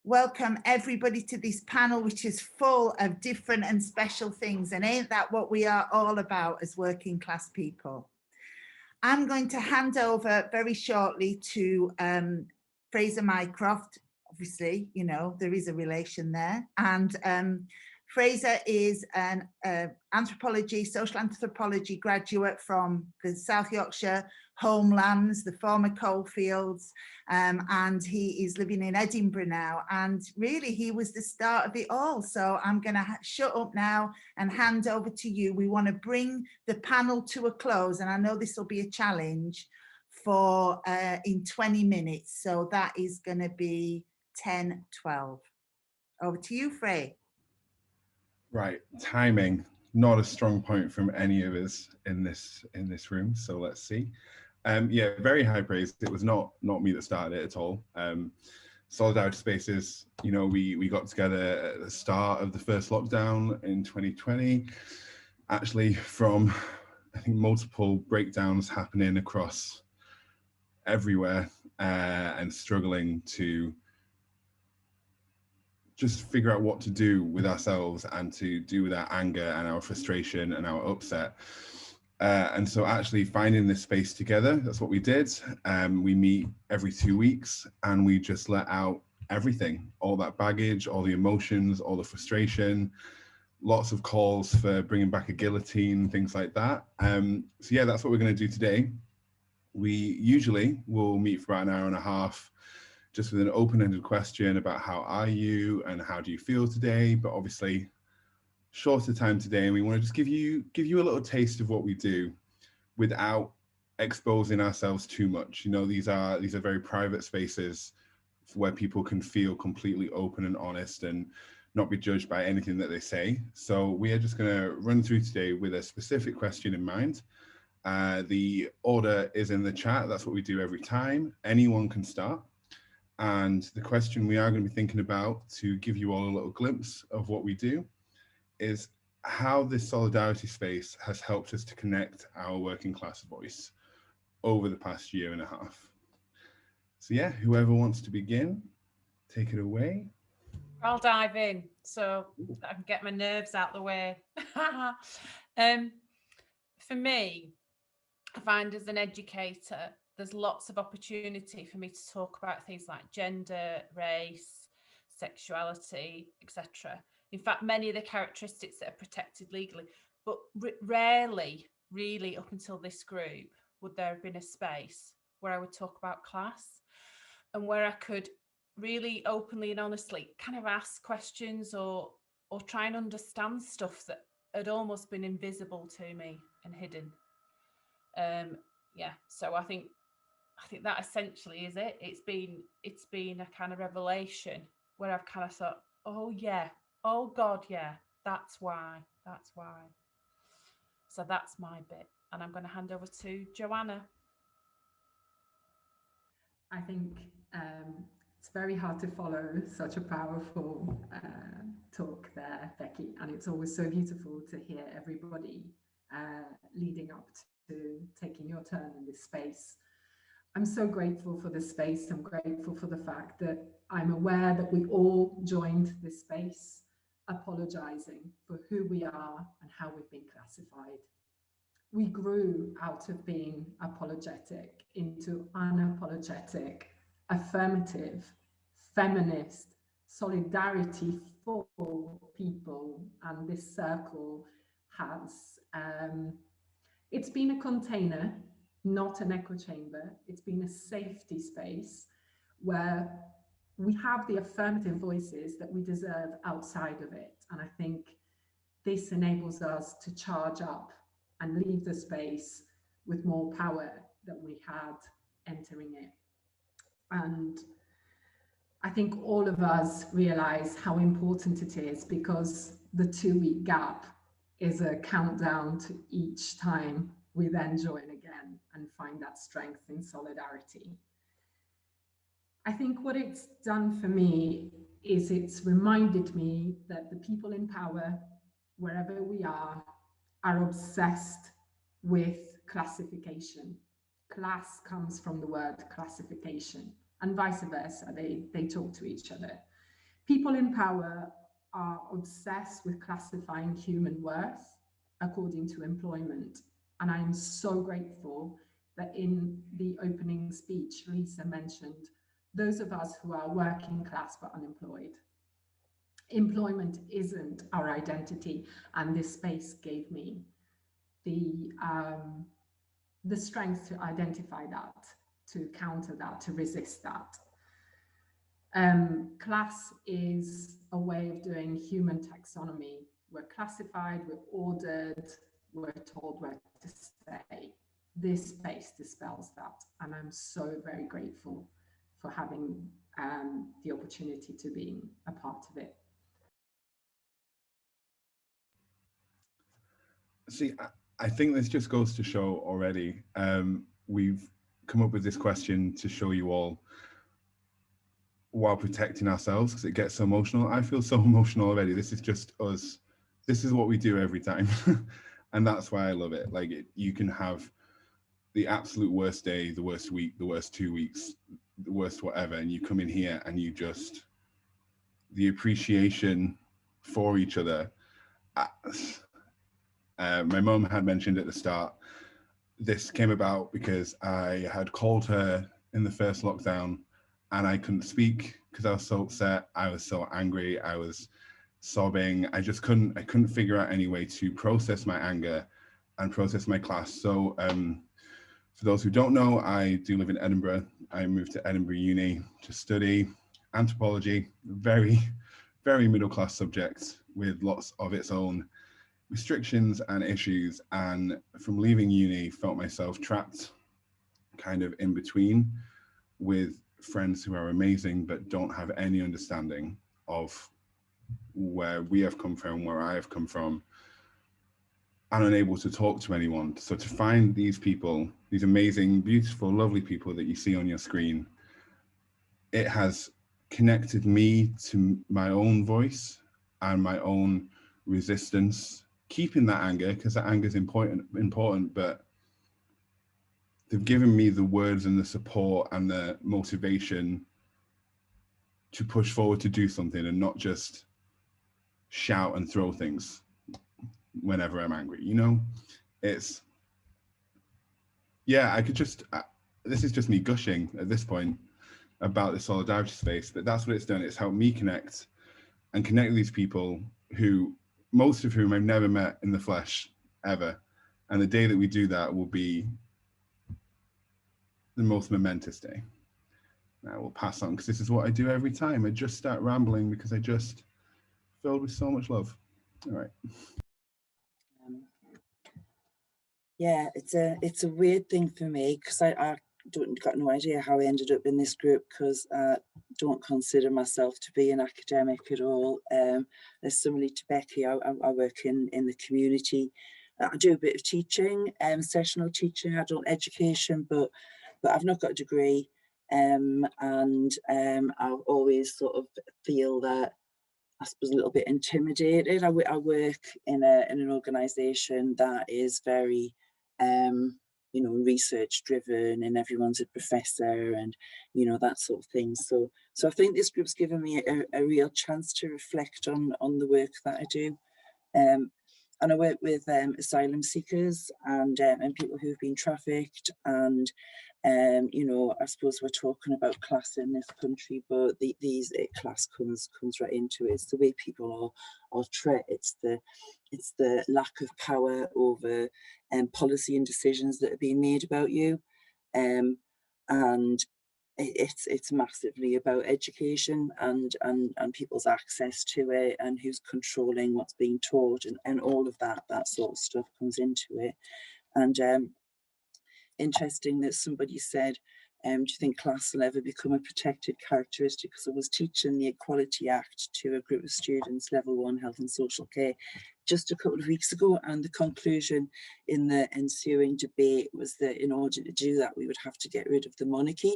welcome everybody to this panel, which is full of different and special things. And ain't that what we are all about as working class people? I'm going to hand over very shortly to Fraser Mycroft. Obviously, you know, there is a relation there. And Fraser is an social anthropology graduate from the South Yorkshire homelands, the former coalfields, and he is living in Edinburgh now. And really, he was the start of it all. So I'm going to shut up now and hand over to you. We want to bring the panel to a close, and I know this will be a challenge for in 20 minutes. So that is going to be 10:12. Over to you, Frey. Right, timing, not a strong point from any of us in this room. So let's see. Yeah, very high praise. It was not me that started it at all. Solidarity Spaces, you know, we got together at the start of the first lockdown in 2020, actually from, I think, multiple breakdowns happening across everywhere and struggling to just figure out what to do with ourselves and to do with our anger and our frustration and our upset. And so actually finding this space together, that's what we did. We meet every 2 weeks and we just let out everything, all that baggage, all the emotions, all the frustration, lots of calls for bringing back a guillotine, things like that. So yeah, that's what we're going to do today. We usually will meet for about an hour and a half, just with an open-ended question about how are you and how do you feel today, but obviously shorter time today, and we want to just give you a little taste of what we do without exposing ourselves too much. You know, these are very private spaces where people can feel completely open and honest and not be judged by anything that they say. So we are just going to run through today with a specific question in mind. The order is in the chat. That's what we do every time. Anyone can start. And the question we are going to be thinking about, to give you all a little glimpse of what we do, is how this solidarity space has helped us to connect our working class voice over the past year and a half. So yeah, whoever wants to begin, take it away. I'll dive in so I can get my nerves out the way. For me, I find as an educator, there's lots of opportunity for me to talk about things like gender, race, sexuality, etc. In fact, many of the characteristics that are protected legally, but rarely, really, up until this group, would there have been a space where I would talk about class and where I could really openly and honestly kind of ask questions or try and understand stuff that had almost been invisible to me and hidden. Yeah, so I think that essentially is it. It's been a kind of revelation where I've kind of thought, oh yeah, oh God, yeah, that's why. So that's my bit, and I'm going to hand over to Joanna. I think it's very hard to follow such a powerful talk there, Becky, and it's always so beautiful to hear everybody leading up to taking your turn in this space. I'm so grateful for this space. I'm grateful for the fact that I'm aware that we all joined this space apologizing for who we are and how we've been classified. We grew out of being apologetic into unapologetic, affirmative, feminist, solidarity for people. And this circle has, it's been a container, not an echo chamber. It's been a safety space where we have the affirmative voices that we deserve outside of it. And I think this enables us to charge up and leave the space with more power than we had entering it. And I think all of us realize how important it is, because the 2-week gap is a countdown to each time we then join again and find that strength in solidarity. I think what it's done for me is it's reminded me that the people in power, wherever we are obsessed with classification. Class comes from the word classification, and vice versa. They talk to each other. People in power are obsessed with classifying human worth according to employment. And I am so grateful that in the opening speech, Lisa mentioned those of us who are working class but unemployed. Employment isn't our identity, and this space gave me the strength to identify that, to counter that, to resist that. Class is a way of doing human taxonomy. We're classified, we're ordered, we're told where to stay. This space dispels that, and I'm so very grateful for having the opportunity to be a part of it. See, I think this just goes to show already, we've come up with this question to show you all while protecting ourselves, because it gets so emotional. I feel so emotional already. This is just us. This is what we do every time. And that's why I love it. Like, you can have the absolute worst day, the worst week, the worst 2 weeks, the worst whatever, and you come in here and you just, the appreciation for each other. My mum had mentioned at the start, this came about because I had called her in the first lockdown and I couldn't speak because I was so upset. I was so angry. I was sobbing. I couldn't figure out any way to process my anger and process my class. So for those who don't know, I do live in Edinburgh. I moved to Edinburgh Uni to study anthropology, very, very middle class subject with lots of its own restrictions and issues. And from leaving uni, felt myself trapped kind of in between with friends who are amazing, but don't have any understanding of where we have come from, where I have come from, and unable to talk to anyone. So to find these people, these amazing, beautiful, lovely people that you see on your screen, it has connected me to my own voice and my own resistance, keeping that anger, because that anger is important, but they've given me the words and the support and the motivation to push forward to do something and not just shout and throw things whenever I'm angry, you know? It's, yeah, I could just, this is just me gushing at this point about the solidarity space, but that's what it's done. It's helped me connect with these people who, most of whom I've never met in the flesh ever. And the day that we do that will be the most momentous day. I will pass on because this is what I do every time. I just start rambling because I just filled with so much love. All right. Yeah, it's a weird thing for me because I got no idea how I ended up in this group, because I don't consider myself to be an academic at all. There's similarly to Becky, I work in the community. I do a bit of teaching, sessional teaching, adult education, but I've not got a degree. And I always sort of feel that, I suppose, a little bit intimidated. I work in an organisation that is very, you know, research driven, and everyone's a professor, and you know, that sort of thing. So I think this group's given me a real chance to reflect on the work that I do. And I work with asylum seekers and people who've been trafficked, and you know, I suppose we're talking about class in this country, but class comes right into it. It's the way people are treated. It's the lack of power over policy and decisions that are being made about you, and it's massively about education and people's access to it, and who's controlling what's being taught, and all of that sort of stuff comes into it. And interesting that somebody said, do you think class will ever become a protected characteristic? Because I was teaching the Equality Act to a group of students, level 1 health and social care, just a couple of weeks ago, and the conclusion in the ensuing debate was that in order to do that, we would have to get rid of the monarchy.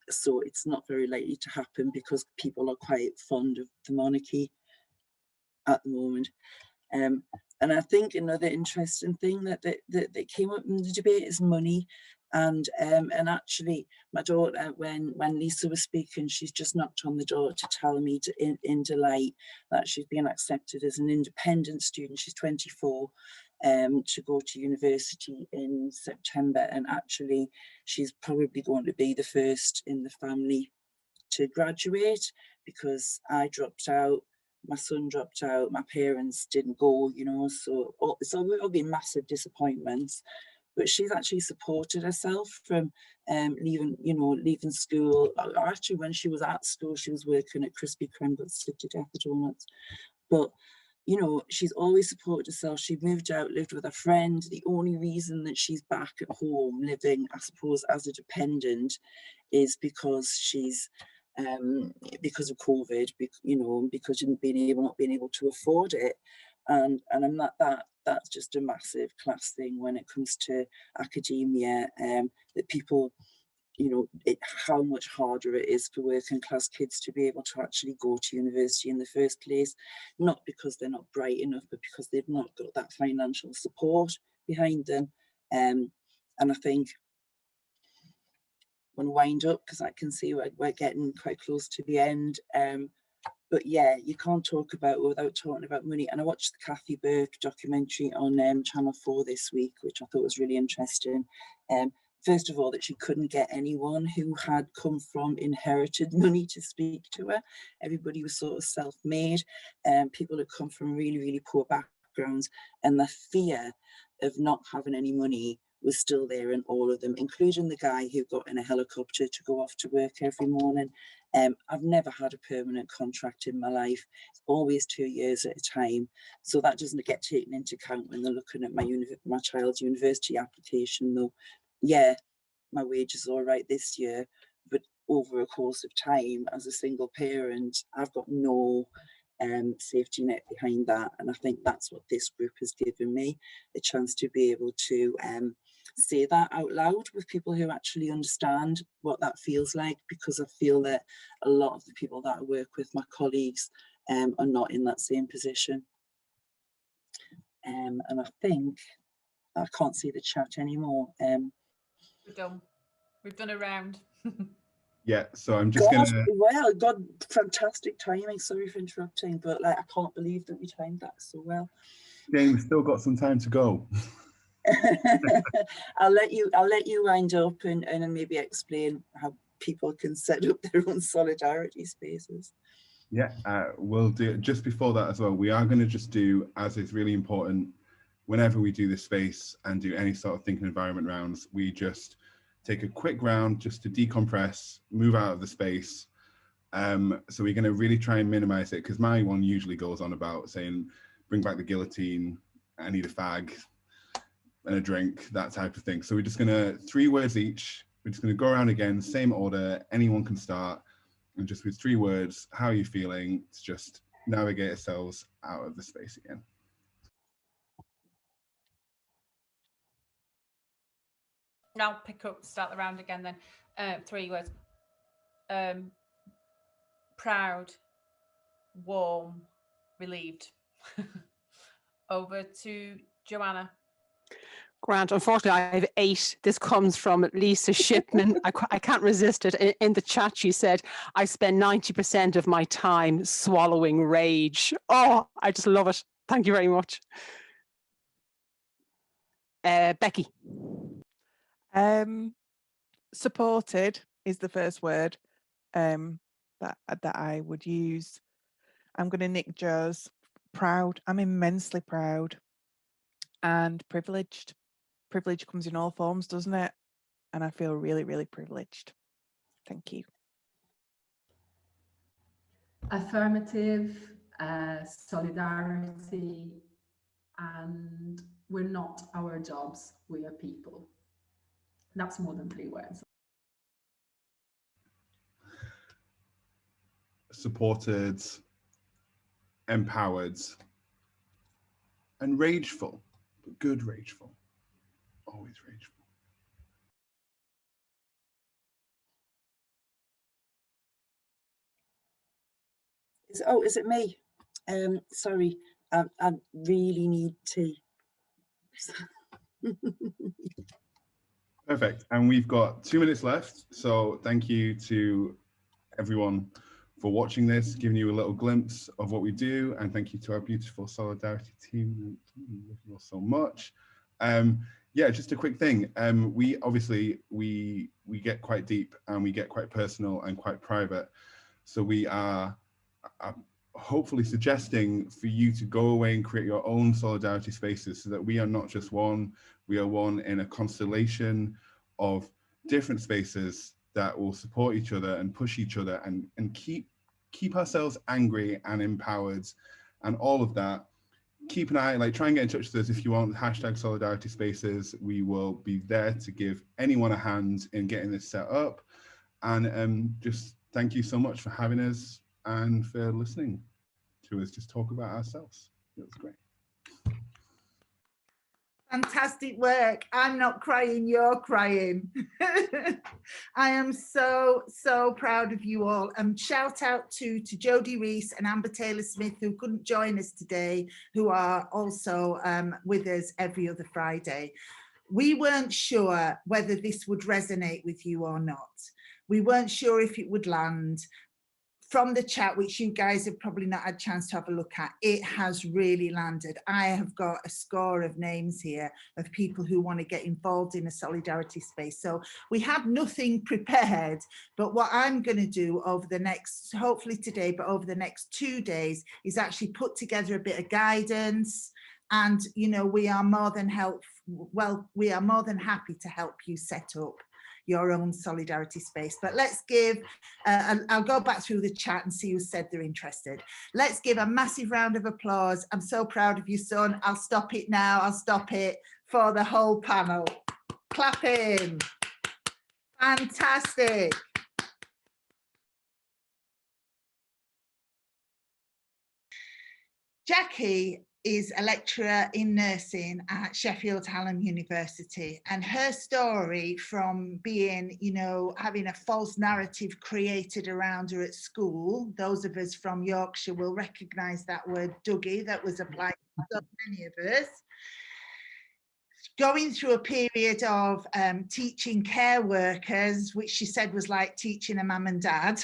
So it's not very likely to happen because people are quite fond of the monarchy at the moment. And I think another interesting thing that came up in the debate is money. And actually, my daughter, when Lisa was speaking, she's just knocked on the door to tell me in delight that she's been accepted as an independent student. She's 24, to go to university in September, and actually she's probably going to be the first in the family to graduate, because I dropped out, my son dropped out, my parents didn't go, you know, so it's all been massive disappointments. But she's actually supported herself from leaving school. Actually, when she was at school, she was working at Krispy Kreme, got sick to death of donuts. But, you know, she's always supported herself. She moved out, lived with a friend. The only reason that she's back at home living, I suppose, as a dependent is because she's, because of COVID, you know, because not being able to afford it. And I'm not that's just a massive class thing when it comes to academia, that people, you know, how much harder it is for working class kids to be able to actually go to university in the first place, not because they're not bright enough, but because they've not got that financial support behind them. And I think I'm going to wind up because I can see we're getting quite close to the end. But yeah, you can't talk about it without talking about money. And I watched the Kathy Burke documentary on Channel 4 this week, which I thought was really interesting. First of all, that she couldn't get anyone who had come from inherited money to speak to her. Everybody was sort of self-made, people had come from really, really poor backgrounds, and the fear of not having any money was still there in all of them, including the guy who got in a helicopter to go off to work every morning. I've never had a permanent contract in my life. It's always 2 years at a time. So that doesn't get taken into account when they're looking at my child's university application, though. Yeah, my wage is all right this year, but over a course of time as a single parent, I've got no safety net behind that. And I think that's what this group has given me, a chance to be able to say that out loud with people who actually understand what that feels like, because I feel that a lot of the people that I work with, my colleagues, are not in that same position. And I think I can't see the chat anymore. We've done a round. Yeah, so I'm just gonna. Well, God, fantastic timing. Sorry for interrupting, but like I can't believe that we timed that so well. Jane, we've still got some time to go. I'll let you wind up and maybe explain how people can set up their own solidarity spaces. Yeah, we'll do it. Just before that as well, we are going to just do, as is really important, whenever we do this space and do any sort of thinking environment rounds, we just take a quick round just to decompress, move out of the space. So we're going to really try and minimize it, because my one usually goes on about saying, bring back the guillotine, I need a fag and a drink, that type of thing. So we're just going to, 3 words each. We're just going to go around again, same order, anyone can start. And just with 3 words, how are you feeling? To just navigate ourselves out of the space again. I'll pick up, start the round again then. 3 words. Proud, warm, relieved. Over to Joanna. Grant, unfortunately, I have 8. This comes from Lisa Shipman. I can't resist it. In the chat, she said, I spend 90% of my time swallowing rage. Oh, I just love it. Thank you very much. Becky. Supported is the first word that I would use. I'm going to nick Joe's. Proud. I'm immensely proud. And privileged. Privilege comes in all forms, doesn't it? And I feel really, really privileged. Thank you. Affirmative, solidarity, and we're not our jobs, we are people. That's more than 3 words. Supported, empowered, and rageful, but good rageful. Always rageful. Is it me? Sorry, I really need tea. Perfect. And we've got 2 minutes left. So thank you to everyone for watching this, giving you a little glimpse of what we do. And thank you to our beautiful Solidarity team. Love you all so much. Yeah, just a quick thing. We obviously, we get quite deep and we get quite personal and quite private. So we are hopefully suggesting for you to go away and create your own solidarity spaces so that we are not just one, we are one in a constellation of different spaces that will support each other and push each other and keep ourselves angry and empowered and all of that. Keep an eye, like try and get in touch with us if you want, hashtag solidarity spaces. We will be there to give anyone a hand in getting this set up. And just thank you so much for having us and for listening to us just talk about ourselves. It was great. Fantastic work. I'm not crying, you're crying. I am so, so proud of you all. Shout out to Jodie Rees and Amber Taylor-Smith, who couldn't join us today, who are also with us every other Friday. We weren't sure whether this would resonate with you or not. We weren't sure if it would land. From the chat, which you guys have probably not had a chance to have a look at, it has really landed. I have got a score of names here of people who want to get involved in a solidarity space. So we had nothing prepared, but what I'm going to do over the next, hopefully today, but over the next 2 days, is actually put together a bit of guidance. And, you know, we are more than happy to help you set up your own solidarity space. But let's give, I'll go back through the chat and see who said they're interested. Let's give a massive round of applause. I'm so proud of you, son. I'll stop it now. I'll stop it for the whole panel. Clapping. Fantastic. Jacqui is a lecturer in nursing at Sheffield Hallam University, and her story from being, you know, having a false narrative created around her at school, those of us from Yorkshire will recognise that word Dougie that was applied to so many of us, going through a period of teaching care workers, which she said was like teaching a mum and dad.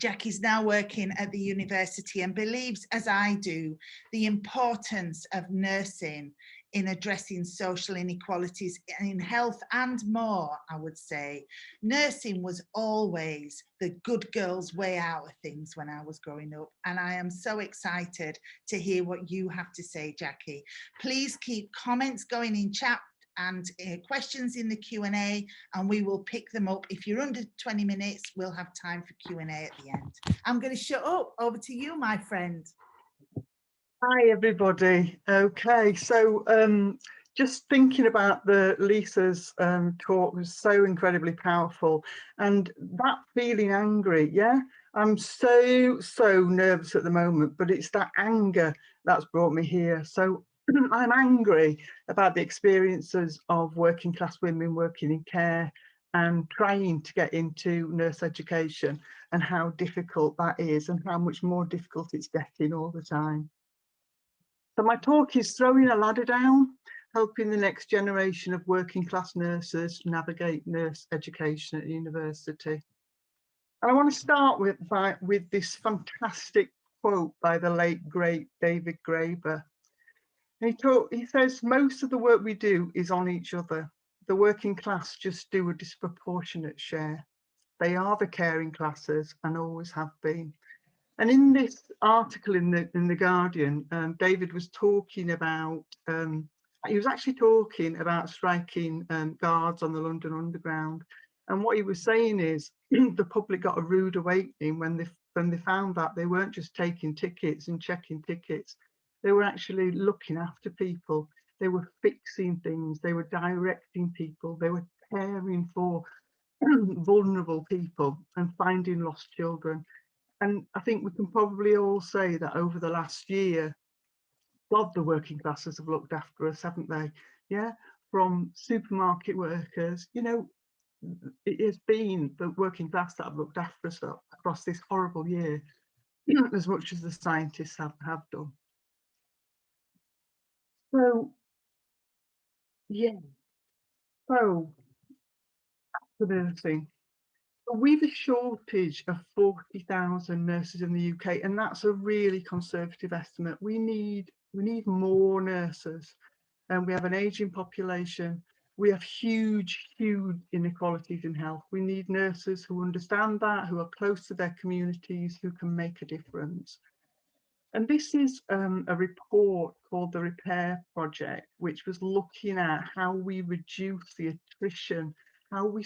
Jacqui's now working at the university and believes, as I do, the importance of nursing in addressing social inequalities in health and more, I would say. Nursing was always the good girl's way out of things when I was growing up, and I am so excited to hear what you have to say, Jacqui. Please keep comments going in chat and questions in the Q&A, and we will pick them up. If you're under 20 minutes, we'll have time for Q&A at the end. I'm going to shut up. Over to you, my friend. Hi, everybody. Okay, so just thinking about Lisa's talk was so incredibly powerful, and that feeling angry, yeah, I'm so nervous at the moment, but it's that anger that's brought me here. So I'm angry about the experiences of working class women working in care and trying to get into nurse education, and how difficult that is and how much more difficult it's getting all the time. So my talk is throwing a ladder down, helping the next generation of working class nurses navigate nurse education at university. And I want to start with this fantastic quote by the late great David Graeber. He says, most of the work we do is on each other. The working class just do a disproportionate share. They are the caring classes and always have been. And in this article in the Guardian, David was talking about, he was actually talking about striking guards on the London Underground. And what he was saying is the public got a rude awakening when they found that they weren't just taking tickets and checking tickets. They were actually looking after people. They were fixing things. They were directing people. They were caring for vulnerable people and finding lost children. And I think we can probably all say that over the last year, God, the working classes have looked after us, haven't they? Yeah, from supermarket workers, you know, it has been the working class that have looked after us across this horrible year, as much as the scientists have done. So, yeah. So for nursing. We've a shortage of 40,000 nurses in the UK, and that's a really conservative estimate. We need more nurses, and we have an aging population. We have huge inequalities in health. We need nurses who understand that, who are close to their communities, who can make a difference. And this is a report called the Repair Project, which was looking at how we reduce the attrition, how we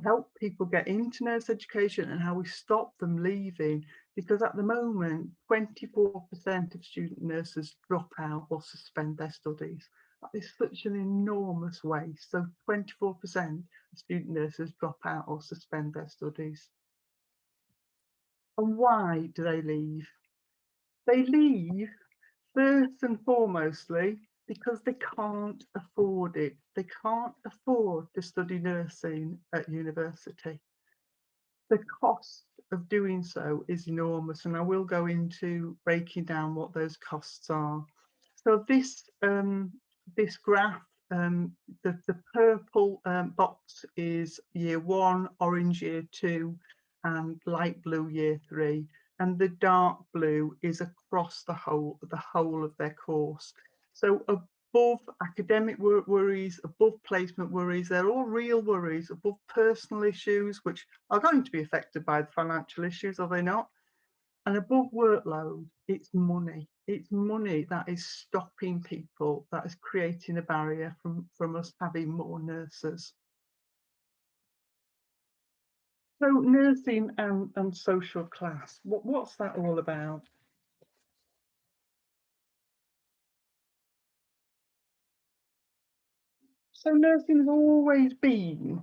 help people get into nurse education, and how we stop them leaving. Because at the moment, 24% of student nurses drop out or suspend their studies. That is such an enormous waste. So 24% of student nurses drop out or suspend their studies. And why do they leave? They leave first and foremostly because they can't afford it. They can't afford to study nursing at university. The cost of doing so is enormous, and I will go into breaking down what those costs are. So this graph, the purple box is year 1, orange year 2, and light blue year 3. And the dark blue is across the whole of their course. So above academic worries, above placement worries, they're all real worries, above personal issues, which are going to be affected by the financial issues, are they not? And above workload, it's money. It's money that is stopping people, that is creating a barrier from us having more nurses. So nursing and social class, what's that all about? So nursing has always been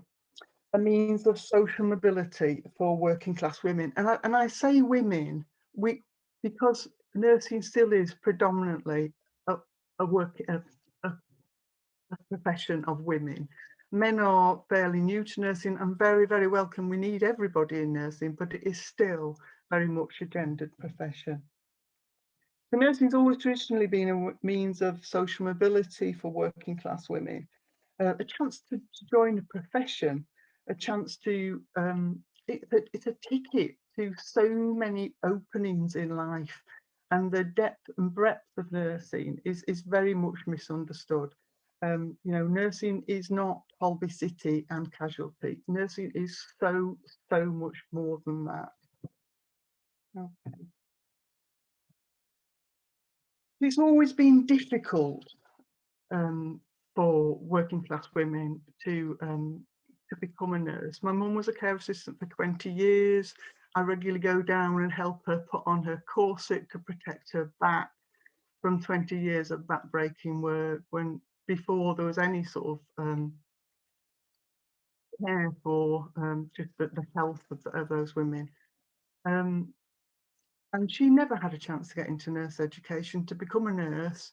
a means of social mobility for working class women. And I say women, because nursing still is predominantly a profession of women. Men are fairly new to nursing and very, very welcome. We need everybody in nursing, but it is still very much a gendered profession. So nursing has always traditionally been a means of social mobility for working class women. A chance to join a profession, a chance to, it's a ticket to so many openings in life, and the depth and breadth of nursing is very much misunderstood. You know, nursing is not Holby City and casualty. Nursing is so much more than that. Okay. It's always been difficult for working class women to become a nurse. My mum was a care assistant for 20 years. I regularly go down and help her put on her corset to protect her back from 20 years of back-breaking work, when before there was any sort of care for just the health of those women. And she never had a chance to get into nurse education, to become a nurse,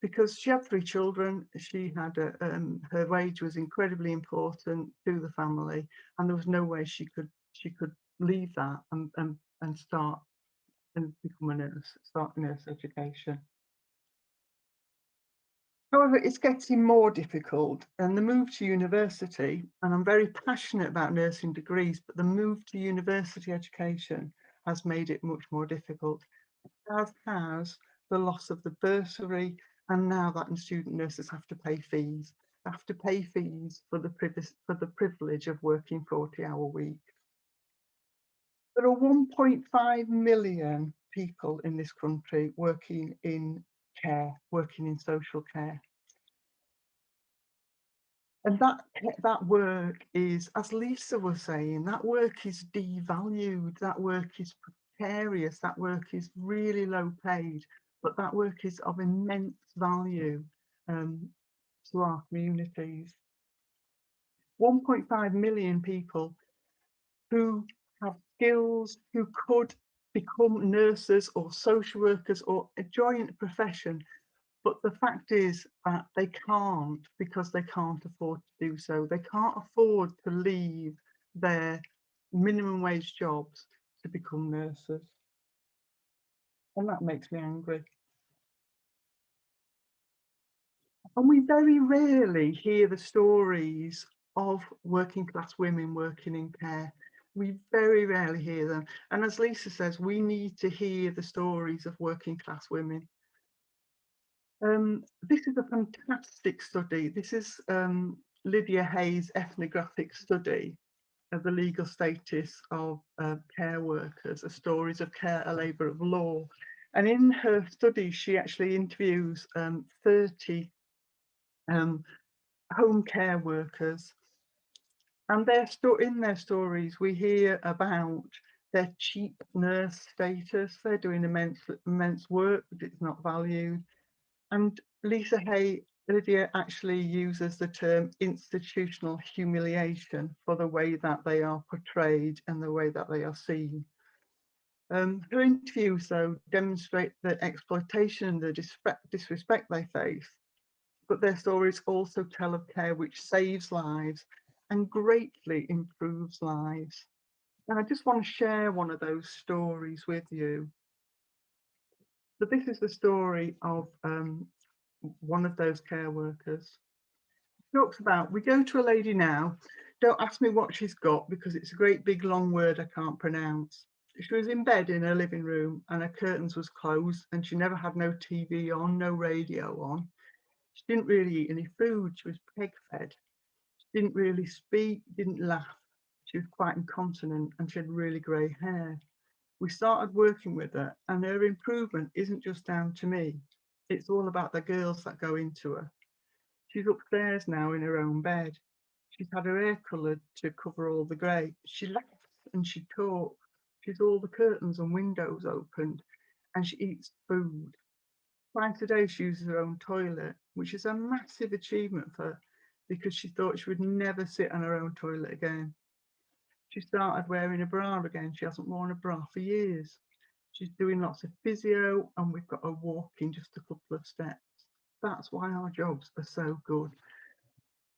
because she had 3 children. She had her wage was incredibly important to the family, and there was no way she could leave that and start and become a nurse, start nurse education. However, it's getting more difficult, and the move to university, and I'm very passionate about nursing degrees, but the move to university education has made it much more difficult, as has the loss of the bursary, and now that student nurses have to pay fees. Have to pay fees for the privilege of working 40-hour weeks. There are 1.5 million people in this country working in care, working in social care. And that work is, as Lisa was saying, that work is devalued, that work is precarious, that work is really low paid, but that work is of immense value to our communities. 1.5 million people who have skills, who could become nurses or social workers or join a profession, but the fact is that they can't, because they can't afford to do so. They can't afford to leave their minimum wage jobs to become nurses. And that makes me angry. And we very rarely hear the stories of working class women working in care. We very rarely hear them. And as Lisa says, we need to hear the stories of working class women. This is a fantastic study. This is Lydia Hayes' ethnographic study of the legal status of care workers, stories of care, a labour of law. And in her study, she actually interviews 30 home care workers. And in their stories, we hear about their cheap nurse status. They're doing immense work, but it's not valued. And Lydia actually uses the term institutional humiliation for the way that they are portrayed and the way that they are seen. Her interviews, though, demonstrate the exploitation and the disrespect they face, but their stories also tell of care which saves lives and greatly improves lives. And I just want to share one of those stories with you. So this is the story of one of those care workers. Talks about, we go to a lady now, don't ask me what she's got because it's a great big long word I can't pronounce. She was in bed in her living room and her curtains was closed and she never had no TV on, no radio on. She didn't really eat any food, she was peg fed. She didn't really speak, didn't laugh. She was quite incontinent and she had really grey hair. We started working with her and her improvement isn't just down to me. It's all about the girls that go into her. She's upstairs now in her own bed. She's had her hair coloured to cover all the grey. She laughs and she talks. She's all the curtains and windows opened and she eats food. Twice a day she uses her own toilet, which is a massive achievement for her because she thought she would never sit on her own toilet again. She started wearing a bra again. She hasn't worn a bra for years. She's doing lots of physio and we've got her walking just a couple of steps. That's why our jobs are so good.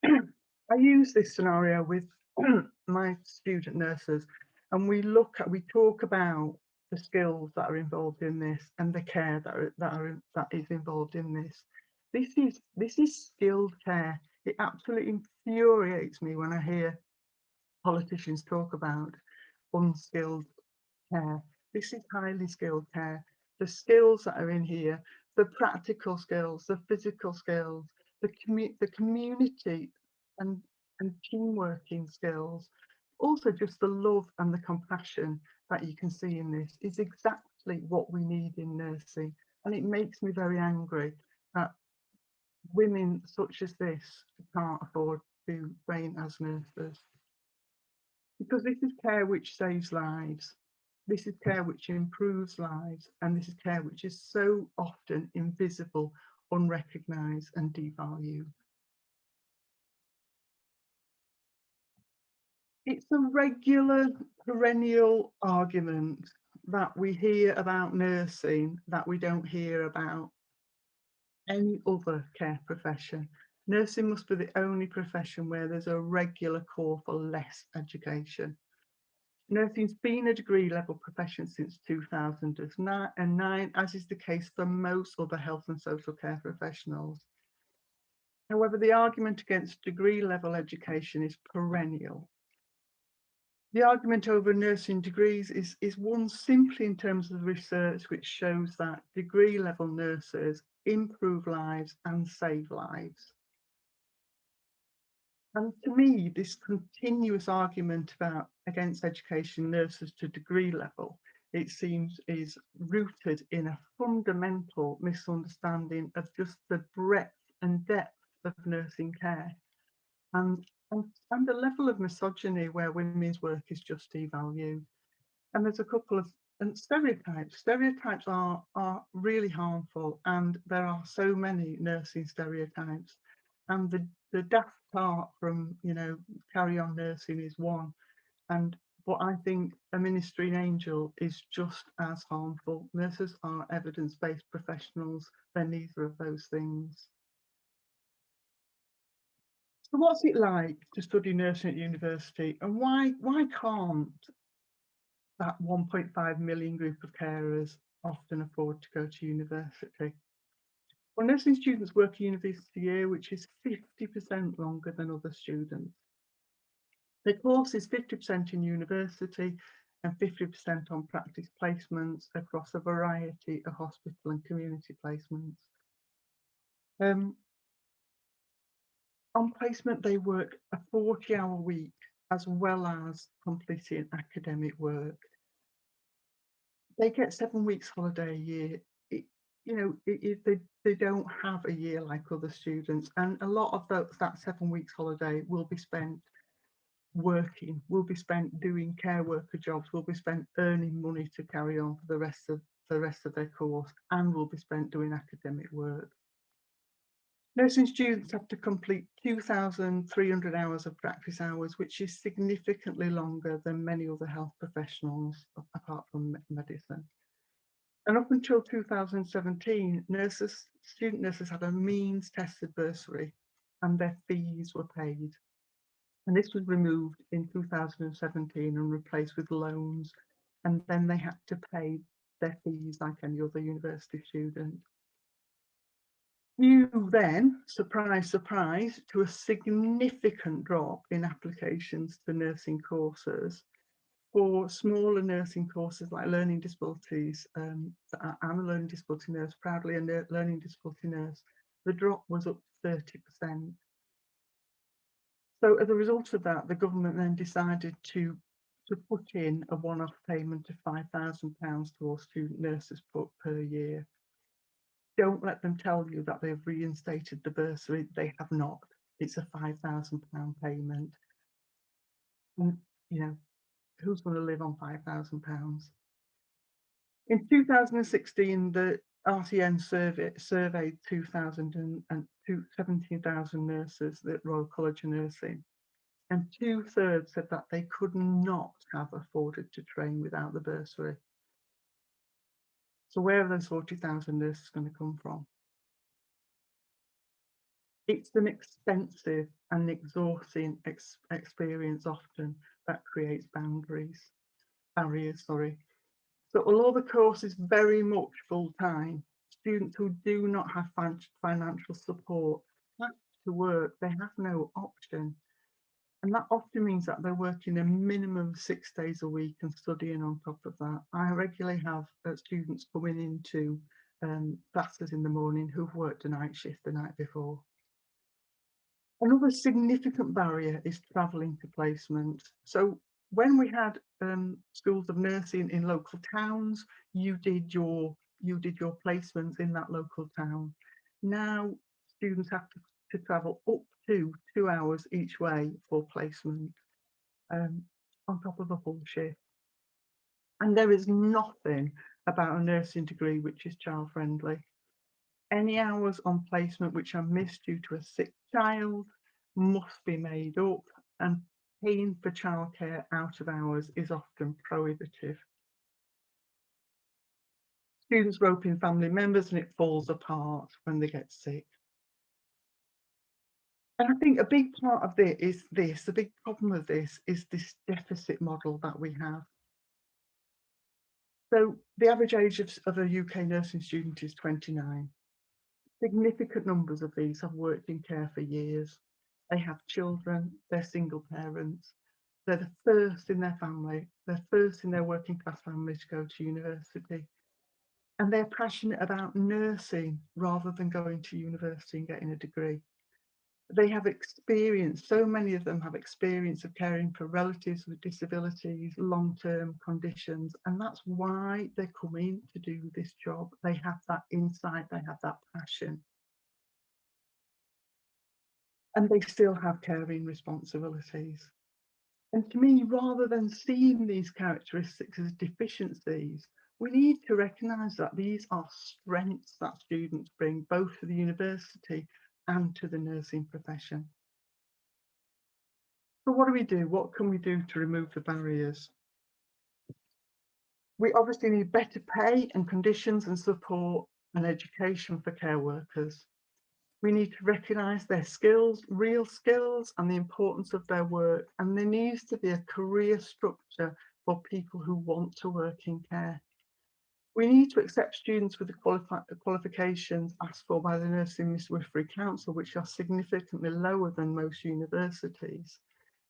I use this scenario with my student nurses and we talk about the skills that are involved in this and the care that is involved in this. This is skilled care. It absolutely infuriates me when I hear politicians talk about unskilled care. This is highly skilled care. The skills that are in here, the practical skills, the physical skills, the community and team working skills, also just the love and the compassion that you can see in this is exactly what we need in nursing. And it makes me very angry that women such as this can't afford to train as nurses. Because this is care which saves lives. This is care which improves lives, and this is care which is so often invisible, unrecognised and devalued. It's a regular, perennial argument that we hear about nursing that we don't hear about any other care profession. Nursing must be the only profession where there's a regular call for less education. Nursing's been a degree level profession since 2009, as is the case for most other health and social care professionals. However, the argument against degree level education is perennial. The argument over nursing degrees is one simply in terms of the research which shows that degree level nurses improve lives and save lives. And to me, this continuous argument against education nurses to degree level, it seems, is rooted in a fundamental misunderstanding of just the breadth and depth of nursing care and the level of misogyny where women's work is just devalued. And there's a couple of stereotypes. Stereotypes are really harmful, and there are so many nursing stereotypes. And the daft part from, carry on nursing is one. But I think a ministering angel is just as harmful. Nurses are evidence-based professionals. They're neither of those things. So what's it like to study nursing at university, and why can't that 1.5 million group of carers often afford to go to university? Well, nursing students work a university year which is 50% longer than other students. The course is 50% in university and 50% on practice placements across a variety of hospital and community placements. On placement, they work a 40-hour week as well as completing academic work. They get 7 weeks holiday a year. They don't have a year like other students, and a lot of that 7 weeks holiday will be spent working, will be spent doing care worker jobs, will be spent earning money to carry on for the rest of their course, and will be spent doing academic work. Nursing students have to complete 2,300 hours of practice hours, which is significantly longer than many other health professionals apart from medicine. And up until 2017, student nurses had a means tested bursary and their fees were paid. And this was removed in 2017 and replaced with loans. And then they had to pay their fees like any other university student. You then, surprise, surprise, to a significant drop in applications to nursing courses. For smaller nursing courses like learning disabilities, I'm a learning disability nurse, proudly a learning disability nurse, the drop was up to 30%. So as a result of that, the government then decided to put in a one-off payment of £5,000 to all student nurses per year. Don't let them tell you that they've reinstated the bursary. They have not. It's a £5,000 payment. And, who's going to live on £5,000? In 2016, the RTN surveyed 17,000 nurses at Royal College of Nursing, and 2/3 said that they could not have afforded to train without the bursary. So where are those 40,000 nurses going to come from? It's an expensive and exhausting experience often that creates barriers. So although the course is very much full-time, students who do not have financial support have to work. They have no option. And that often means that they're working a minimum of 6 days a week and studying on top of that. I regularly have students coming into classes in the morning who've worked a night shift the night before. Another significant barrier is travelling to placement. So when we had schools of nursing in local towns, you did your placements in that local town. Now students have to travel up to 2 hours each way for placement, on top of a full shift. And there is nothing about a nursing degree which is child friendly. Any hours on placement which are missed due to a sick child must be made up, and paying for childcare out of hours is often prohibitive. Students rope in family members and it falls apart when they get sick. And I think a big part of it is this, the big problem of this is this deficit model that we have. So the average age of a UK nursing student is 29. Significant numbers of these have worked in care for years. They have children, they're single parents, they're the first in their family, they're first in their working class family to go to university. And they're passionate about nursing rather than going to university and getting a degree. They have experience, so many of them have experience of caring for relatives with disabilities, long-term conditions, and that's why they come in to do this job. They have that insight, they have that passion. And they still have caring responsibilities. And to me, rather than seeing these characteristics as deficiencies, we need to recognise that these are strengths that students bring both to the university and to the nursing profession. So what do we do? What can we do to remove the barriers? We obviously need better pay and conditions and support and education for care workers. We need to recognise their skills, real skills, and the importance of their work. And there needs to be a career structure for people who want to work in care. We need to accept students with the qualifications asked for by the Nursing Midwifery Council, which are significantly lower than most universities.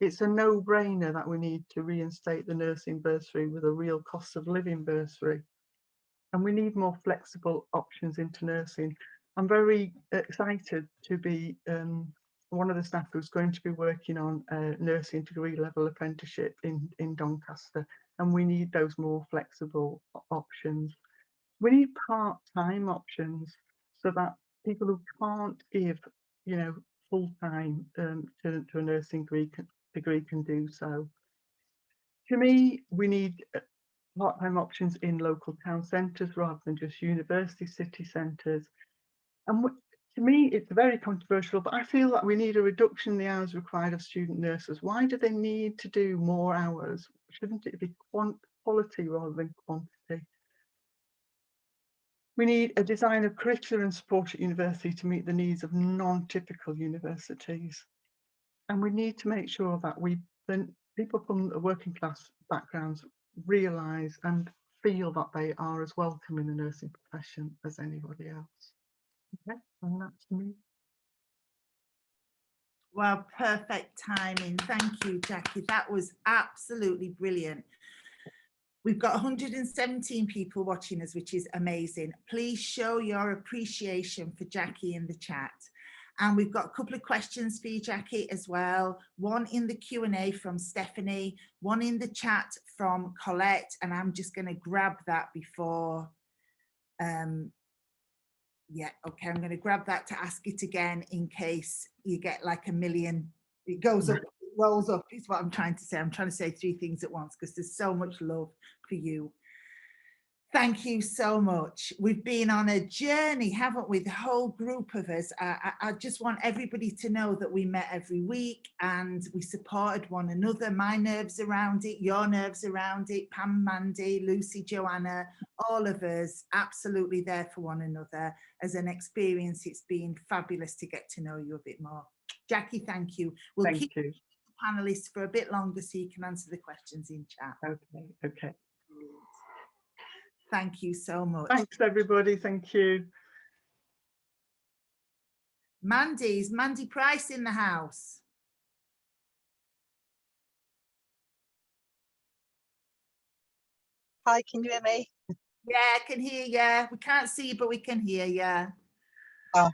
it's a no-brainer that we need to reinstate the nursing bursary with a real cost of living bursary. And we need more flexible options into nursing. I'm very excited to be one of the staff who's going to be working on a nursing degree level apprenticeship in Doncaster. And we need those more flexible options. We need part-time options so that people who can't give, you know, full-time to a nursing degree can do so. To me, we need part-time options in local town centres rather than just university city centres. And to me, it's very controversial, but I feel that we need a reduction in the hours required of student nurses. Why do they need to do more hours? Shouldn't it be quality rather than quantity? We need a design of curriculum and support at university to meet the needs of non-typical universities. And we need to make sure that people from the working class backgrounds realise and feel that they are as welcome in the nursing profession as anybody else. Okay, and that's me. Well, perfect timing. Thank you, Jacqui. That was absolutely brilliant. We've got 117 people watching us, which is amazing. Please show your appreciation for Jacqui in the chat. And we've got a couple of questions for you, Jacqui, as well. One in the Q&A from Stephanie, one in the chat from Colette, and I'm just going to grab that before. Yeah, okay, I'm going to grab that to ask it again in case you get like a million. It goes up, it rolls up, is what I'm trying to say. I'm trying to say three things at once because there's so much love for you. Thank you so much. We've been on a journey, haven't we? The whole group of us. I just want everybody to know that we met every week and we supported one another. My nerves around it, your nerves around it, Pam, Mandy, Lucy, Joanna, all of us absolutely there for one another. As an experience, it's been fabulous to get to know you a bit more. Jacqui, thank you. We'll keep the panelists for a bit longer so you can answer the questions in chat. Okay, okay. Thank you so much. Thanks, everybody. Thank you. Mandy's Mandy Price in the house. Hi, can you hear me? Yeah, I can hear you. We can't see you, but we can hear you. Oh,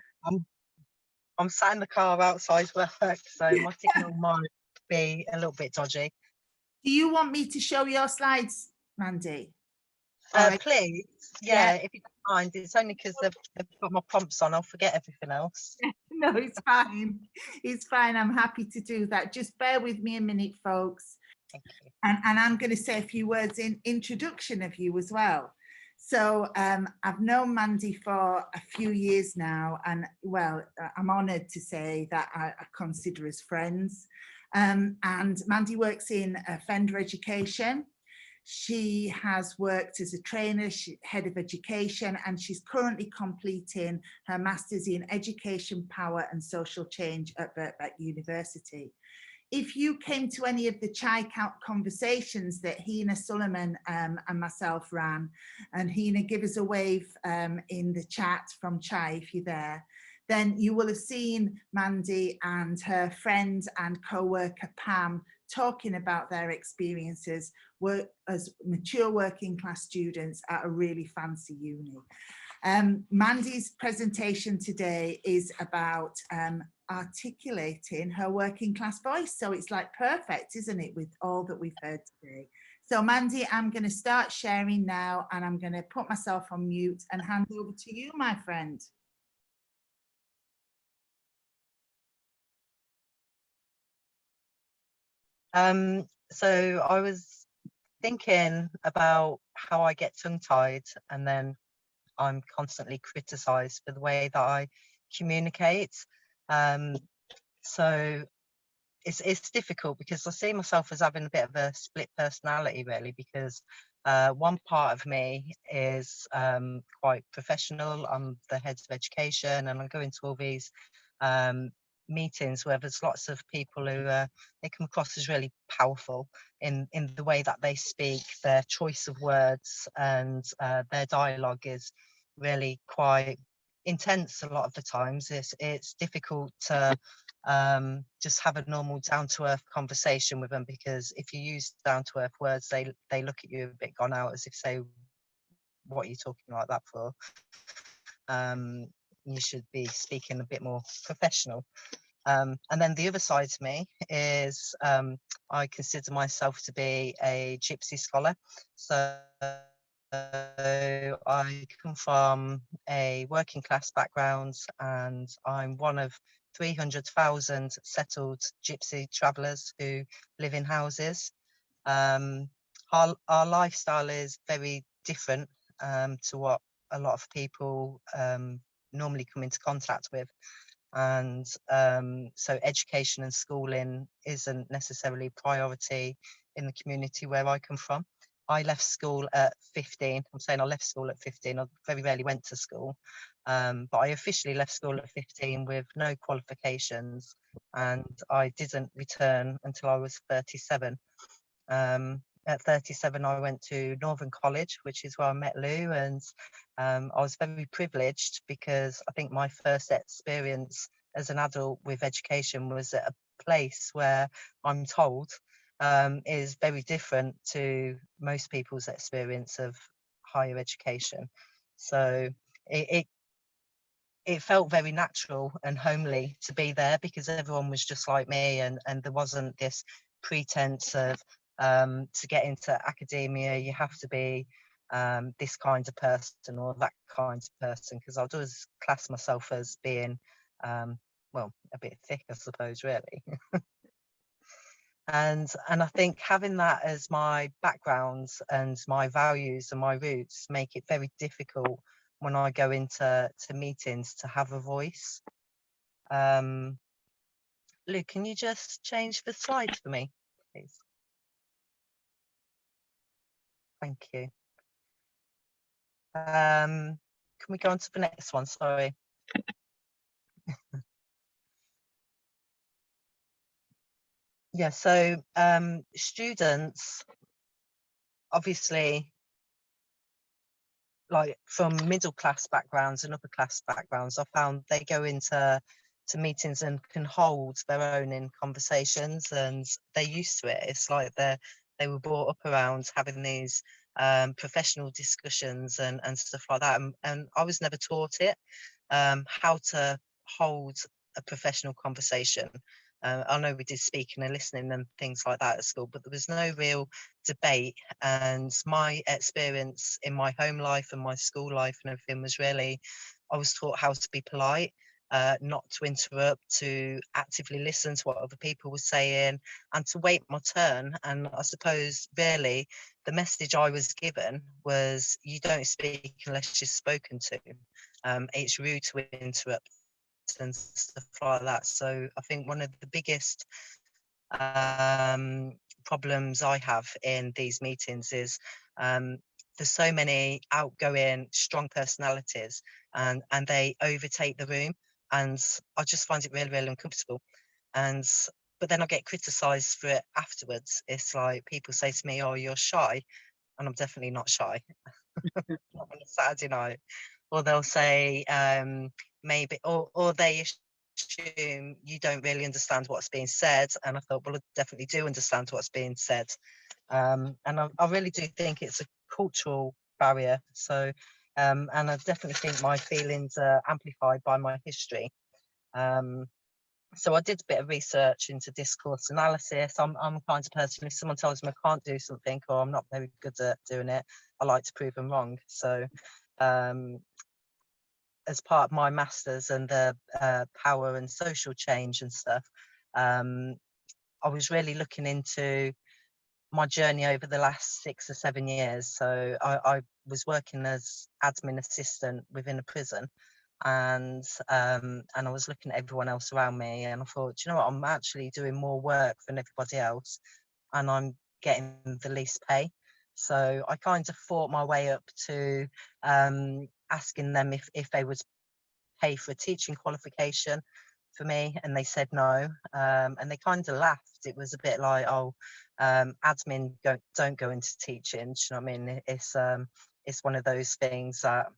I'm sat in the car outside work, so my signal might be a little bit dodgy. Do you want me to show your slides, Mandy? Please, yeah, if you don't mind. It's only because they've got my prompts on. I'll forget everything else. No, it's fine. It's fine. I'm happy to do that. Just bear with me a minute, folks. Thank you. And I'm going to say a few words in introduction of you as well. So I've known Mandy for a few years now, and well, I'm honoured to say that I consider us friends. And Mandy works in Fender Education. She has worked as a trainer, head of education, and she's currently completing her Masters in Education, Power and Social Change at Birkbeck University. If you came to any of the Chai conversations that Hina Suleiman and myself ran, and Hina, give us a wave in the chat from Chai if you're there, then you will have seen Mandy and her friend and co-worker Pam talking about their experiences as mature working class students at a really fancy uni. Mandy's presentation today is about articulating her working class voice. So it's like perfect, isn't it, with all that we've heard today. So Mandy, I'm going to start sharing now, and I'm going to put myself on mute and hand over to you, my friend. So I was thinking about how I get tongue-tied, and then I'm constantly criticised for the way that I communicate. So it's difficult because I see myself as having a bit of a split personality, really, because one part of me is quite professional. I'm the head of education, and I go into all these meetings where there's lots of people who they come across as really powerful in the way that they speak, their choice of words, and their dialogue is really quite intense a lot of the times. It's difficult to just have a normal down-to-earth conversation with them, because if you use down-to-earth words, they look at you a bit gone out, as if say, what are you talking like that for? You should be speaking a bit more professional. And then the other side to me is I consider myself to be a gypsy scholar. So I come from a working class background, and I'm one of 300,000 settled gypsy travellers who live in houses. Our lifestyle is very different to what a lot of people normally come into contact with. And so education and schooling isn't necessarily a priority in the community where I come from. I left school at 15. I'm saying I left school at 15. I very rarely went to school, but I officially left school at 15 with no qualifications, and I didn't return until I was 37. At 37, I went to Northern College, which is where I met Lou, and I was very privileged because I think my first experience as an adult with education was at a place where I'm told is very different to most people's experience of higher education. So it felt very natural and homely to be there, because everyone was just like me, and there wasn't this pretense of to get into academia you have to be this kind of person or that kind of person, because I'd always class myself as being well, a bit thick, I suppose, really. And I think having that as my background and my values and my roots make it very difficult when I go into meetings to have a voice. Luke, can you just change the slide for me, please? Thank you. Can we go on to the next one? Sorry. Yeah, so students, obviously, like from middle class backgrounds and upper class backgrounds, I found they go into meetings and can hold their own in conversations, and they're used to it. It's like they were brought up around having these professional discussions and stuff like that, and I was never taught it, how to hold a professional conversation. I know we did speaking and listening and things like that at school, but there was no real debate. And my experience in my home life and my school life and everything was really, I was taught how to be polite, not to interrupt, to actively listen to what other people were saying, and to wait my turn. And I suppose really the message I was given was, you don't speak unless you're spoken to. It's rude to interrupt and stuff like that. So I think one of the biggest problems I have in these meetings is there's so many outgoing, strong personalities, and they overtake the room, and I just find it really, really uncomfortable. But then I get criticised for it afterwards. It's like people say to me, "Oh, you're shy," and I'm definitely not shy. Not on a Saturday night. Or they'll say maybe, or they assume you don't really understand what's being said, and I thought, well, I definitely do understand what's being said, and I really do think it's a cultural barrier. So and I definitely think my feelings are amplified by my history. So I did a bit of research into discourse analysis. I'm the kind of person, if someone tells me I can't do something or I'm not very good at doing it, I like to prove them wrong. So as part of my masters and the power and social change and stuff, I was really looking into my journey over the last 6 or 7 years. So I was working as admin assistant within a prison, and I was looking at everyone else around me, and I thought, you know what, I'm actually doing more work than everybody else, and I'm getting the least pay. So I kind of fought my way up to asking them if they would pay for a teaching qualification for me, and they said no, and they kind of laughed. It was a bit like, oh, admin don't go into teaching. Do you know what I mean? It's one of those things that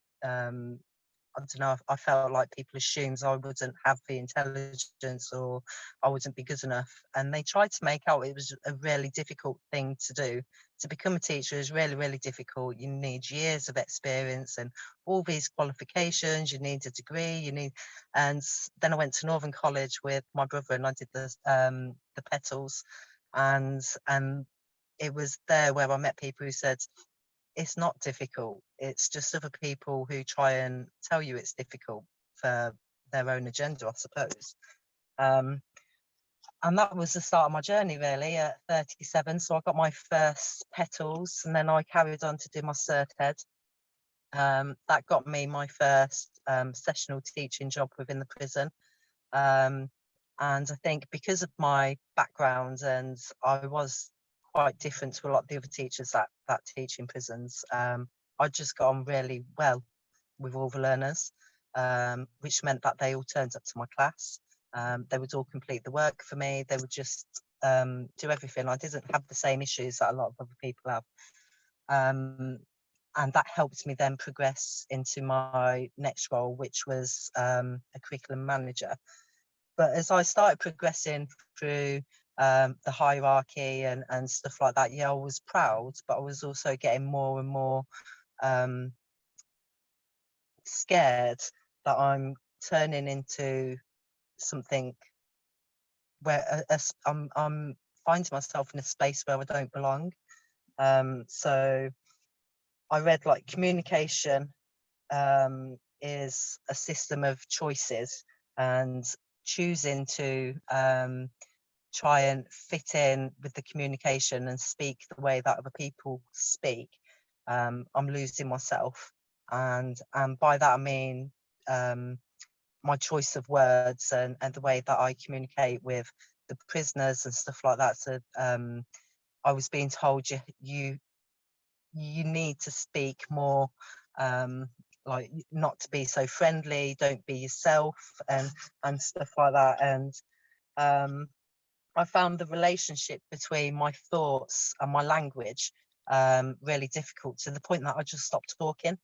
I don't know, I felt like people assumed I wouldn't have the intelligence or I wouldn't be good enough. And they tried to make out it was a really difficult thing to do. To become a teacher is really, really difficult. You need years of experience and all these qualifications. You need a degree. And then I went to Northern College with my brother, and I did the petals, and it was there where I met people who said, it's not difficult. It's just other people who try and tell you it's difficult for their own agenda, I suppose. And that was the start of my journey, really, at 37. So I got my first petals, and then I carried on to do my cert ed. That got me my first sessional teaching job within the prison. And I think because of my background, and I was quite different to a lot of the other teachers that teach in prisons, I just got on really well with all the learners, which meant that they all turned up to my class. They would all complete the work for me. They would just do everything. I didn't have the same issues that a lot of other people have. And that helped me then progress into my next role, which was a curriculum manager. But as I started progressing through the hierarchy and stuff like that, yeah, I was proud, but I was also getting more and more scared that I'm turning into something where I'm finding myself in a space where I don't belong. So I read like communication is a system of choices, and choosing to try and fit in with the communication and speak the way that other people speak, I'm losing myself. And by that I mean my choice of words and the way that I communicate with the prisoners and stuff like that. So I was being told you need to speak more, like not to be so friendly, don't be yourself, and stuff like that. And I found the relationship between my thoughts and my language really difficult, to the point that I just stopped talking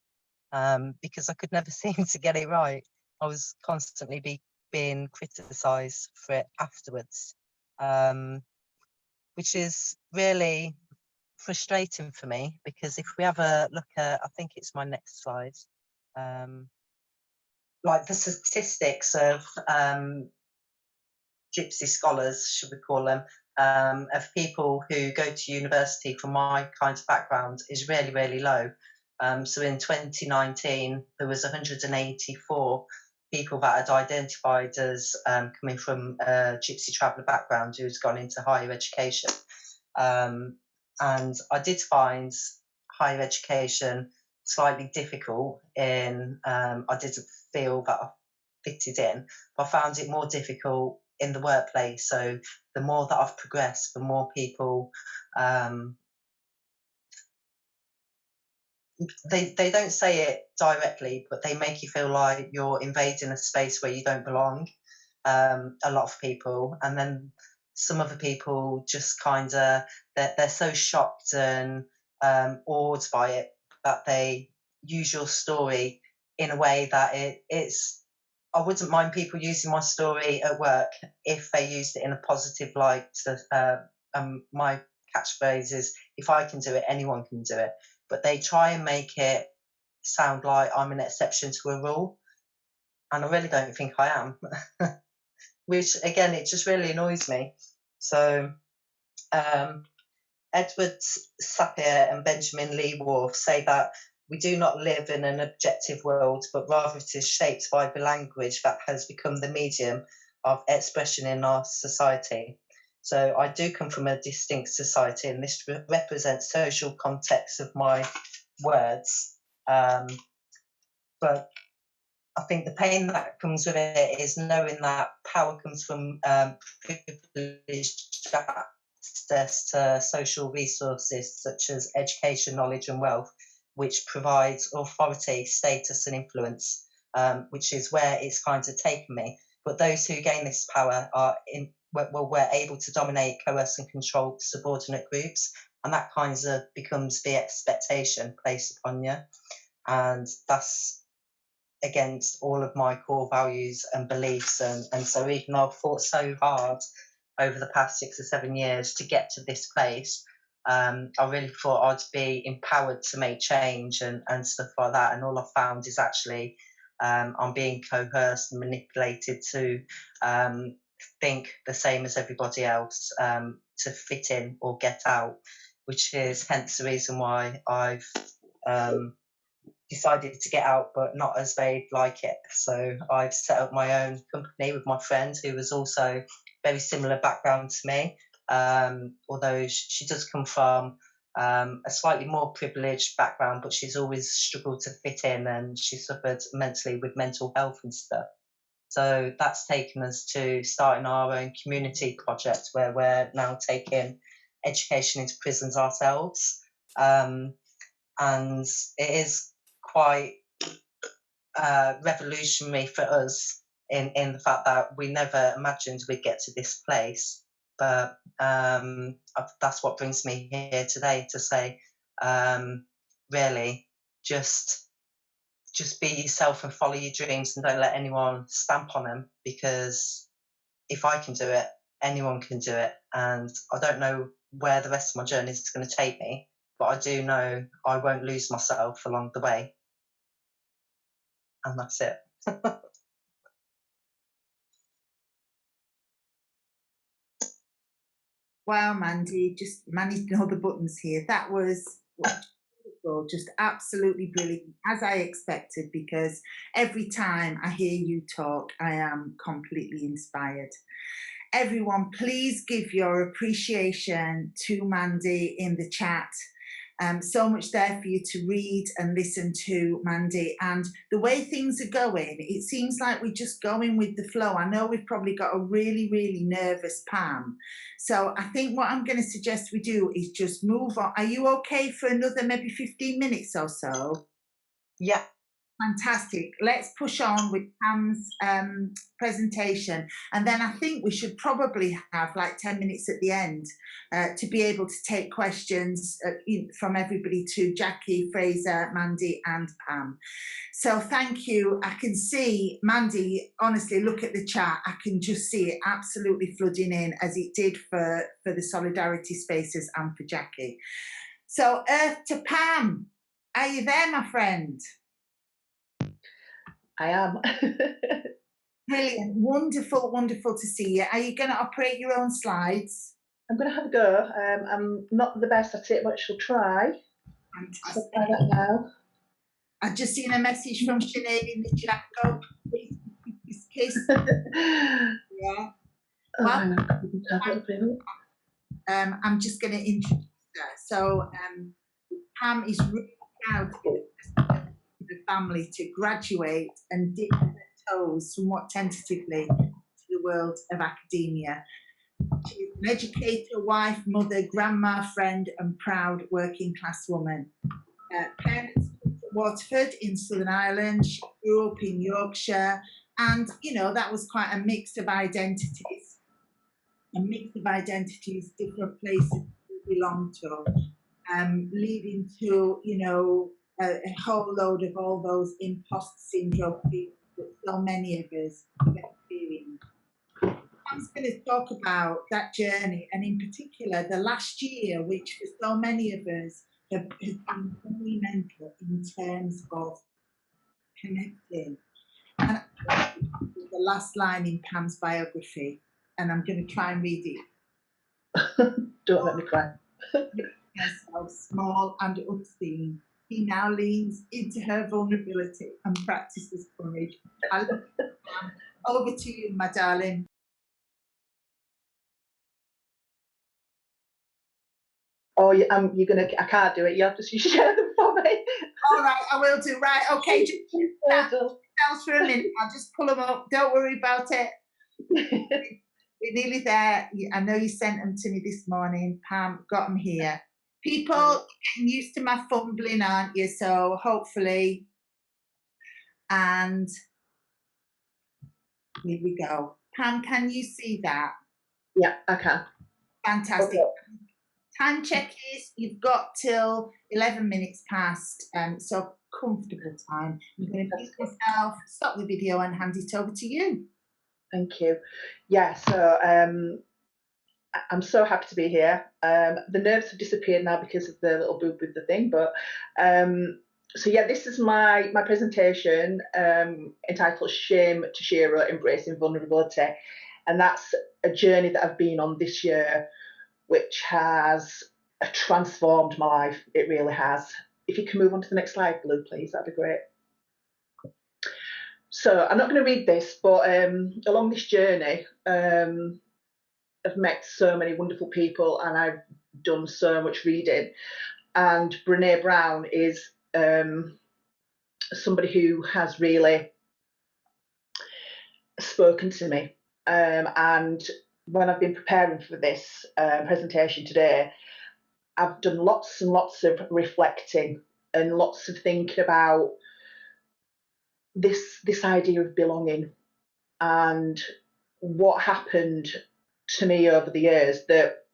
because I could never seem to get it right. I was constantly being criticised for it afterwards, which is really frustrating for me, because if we have a look at, I think it's my next slide, like the statistics of gypsy scholars, should we call them, of people who go to university from my kind of background is really, really low. So in 2019, there was 184 people that had identified as coming from a gypsy traveller background who's gone into higher education. And I did find higher education slightly difficult in, I didn't feel that I fitted in, but I found it more difficult in the workplace. So the more that I've progressed, the more people, they don't say it directly, but they make you feel like you're invading a space where you don't belong, a lot of people. And then some other people just kind of, they're so shocked and awed by it that they use your story in a way that it's, I wouldn't mind people using my story at work if they used it in a positive light. My catchphrase is, if I can do it, anyone can do it. But they try and make it sound like I'm an exception to a rule. And I really don't think I am. Which, again, it just really annoys me. So Edward Sapir and Benjamin Lee Wharf say that we do not live in an objective world, but rather it is shaped by the language that has become the medium of expression in our society. So I do come from a distinct society, and this represents social context of my words. But I think the pain that comes with it is knowing that power comes from privileged access to social resources such as education, knowledge and wealth, which provides authority, status and influence, which is where it's kind of taken me. But those who gain this power were able to dominate, coerce and control subordinate groups, and that kind of becomes the expectation placed upon you. And that's against all of my core values and beliefs. And so even though I've fought so hard over the past 6 or 7 years to get to this place, I really thought I'd be empowered to make change and stuff like that. And all I've found is actually I'm being coerced and manipulated to think the same as everybody else, to fit in or get out, which is hence the reason why I've decided to get out, but not as they'd like it. So I've set up my own company with my friend, who was also very similar background to me, although she does come from a slightly more privileged background, but she's always struggled to fit in, and she suffered mentally with mental health and stuff. So that's taken us to starting our own community project, where we're now taking education into prisons ourselves. And it is quite revolutionary for us in the fact that we never imagined we'd get to this place. But that's what brings me here today, to say, really, just be yourself and follow your dreams, and don't let anyone stamp on them, because if I can do it, anyone can do it. And I don't know where the rest of my journey is going to take me, but I do know I won't lose myself along the way. And that's it. Wow, Mandy, just managing all the buttons here. That was wonderful, just absolutely brilliant, as I expected, because every time I hear you talk, I am completely inspired. Everyone, please give your appreciation to Mandy in the chat. So much there for you to read and listen to, Mandy. And the way things are going, it seems like we're just going with the flow. I know we've probably got a really, really nervous Pam. So I think what I'm going to suggest we do is just move on. Are you okay for another maybe 15 minutes or so? Yeah. Fantastic. Let's push on with Pam's presentation, and then I think we should probably have like 10 minutes at the end to be able to take questions from everybody, to Jacqui, Fraser, Mandy and Pam. So thank you. I can see, Mandy, honestly, look at the chat. I can just see it absolutely flooding in, as it did for the Solidarity Spaces and for Jacqui. So earth to Pam. Are you there, my friend? I am. Brilliant, wonderful, wonderful to see you. Are you going to operate your own slides? I'm going to have a go. I'm not the best at it, but she'll try. Fantastic. So try that now. I've just seen a message from Sinead in the chat. Go, please, kiss. Yeah. Well, I'm just going to introduce her. So Pam is really proud to be the family to graduate and dip her toes somewhat tentatively to the world of academia. She is an educator, wife, mother, grandma, friend and proud working class woman. Parents from Waterford in Southern Ireland. She grew up in Yorkshire, and you know, that was quite a mix of identities. Different places we belong to, leading to, you know, a whole load of all those imposter syndrome feelings that so many of us have experienced. I'm going to talk about that journey, and in particular the last year, which for so many of us has been fundamental in terms of connecting. And the last line in Pam's biography, and I'm going to try and read it. Don't let me cry. Herself small and unseen, he now leans into her vulnerability and practices courage. I love you, Pam. Over to you, my darling. Oh, you're gonna. I can't do it. You have to share them for me. All right, I will do. Right, okay. Just else for a minute. I'll just pull them up. Don't worry about it. We're nearly there. I know you sent them to me this morning, Pam. Got them here. People getting used to my fumbling, aren't you? So hopefully, and here we go. Pam, can you see that? Yeah, I can. Fantastic. Okay. Time check is you've got till 11 minutes past, so comfortable time. You're going to mute yourself, stop the video and hand it over to you. Thank you. Yeah, so I'm so happy to be here. The nerves have disappeared now because of the little boob with the thing, but so yeah, this is my presentation entitled Shame to Shero, Embracing Vulnerability. And that's a journey that I've been on this year, which has transformed my life. It really has. If you can move on to the next slide, Blue, please, that'd be great. So I'm not going to read this, but along this journey, I've met so many wonderful people and I've done so much reading. And Brené Brown is somebody who has really spoken to me. And when I've been preparing for this presentation today, I've done lots and lots of reflecting and lots of thinking about this idea of belonging and what happened to me over the years that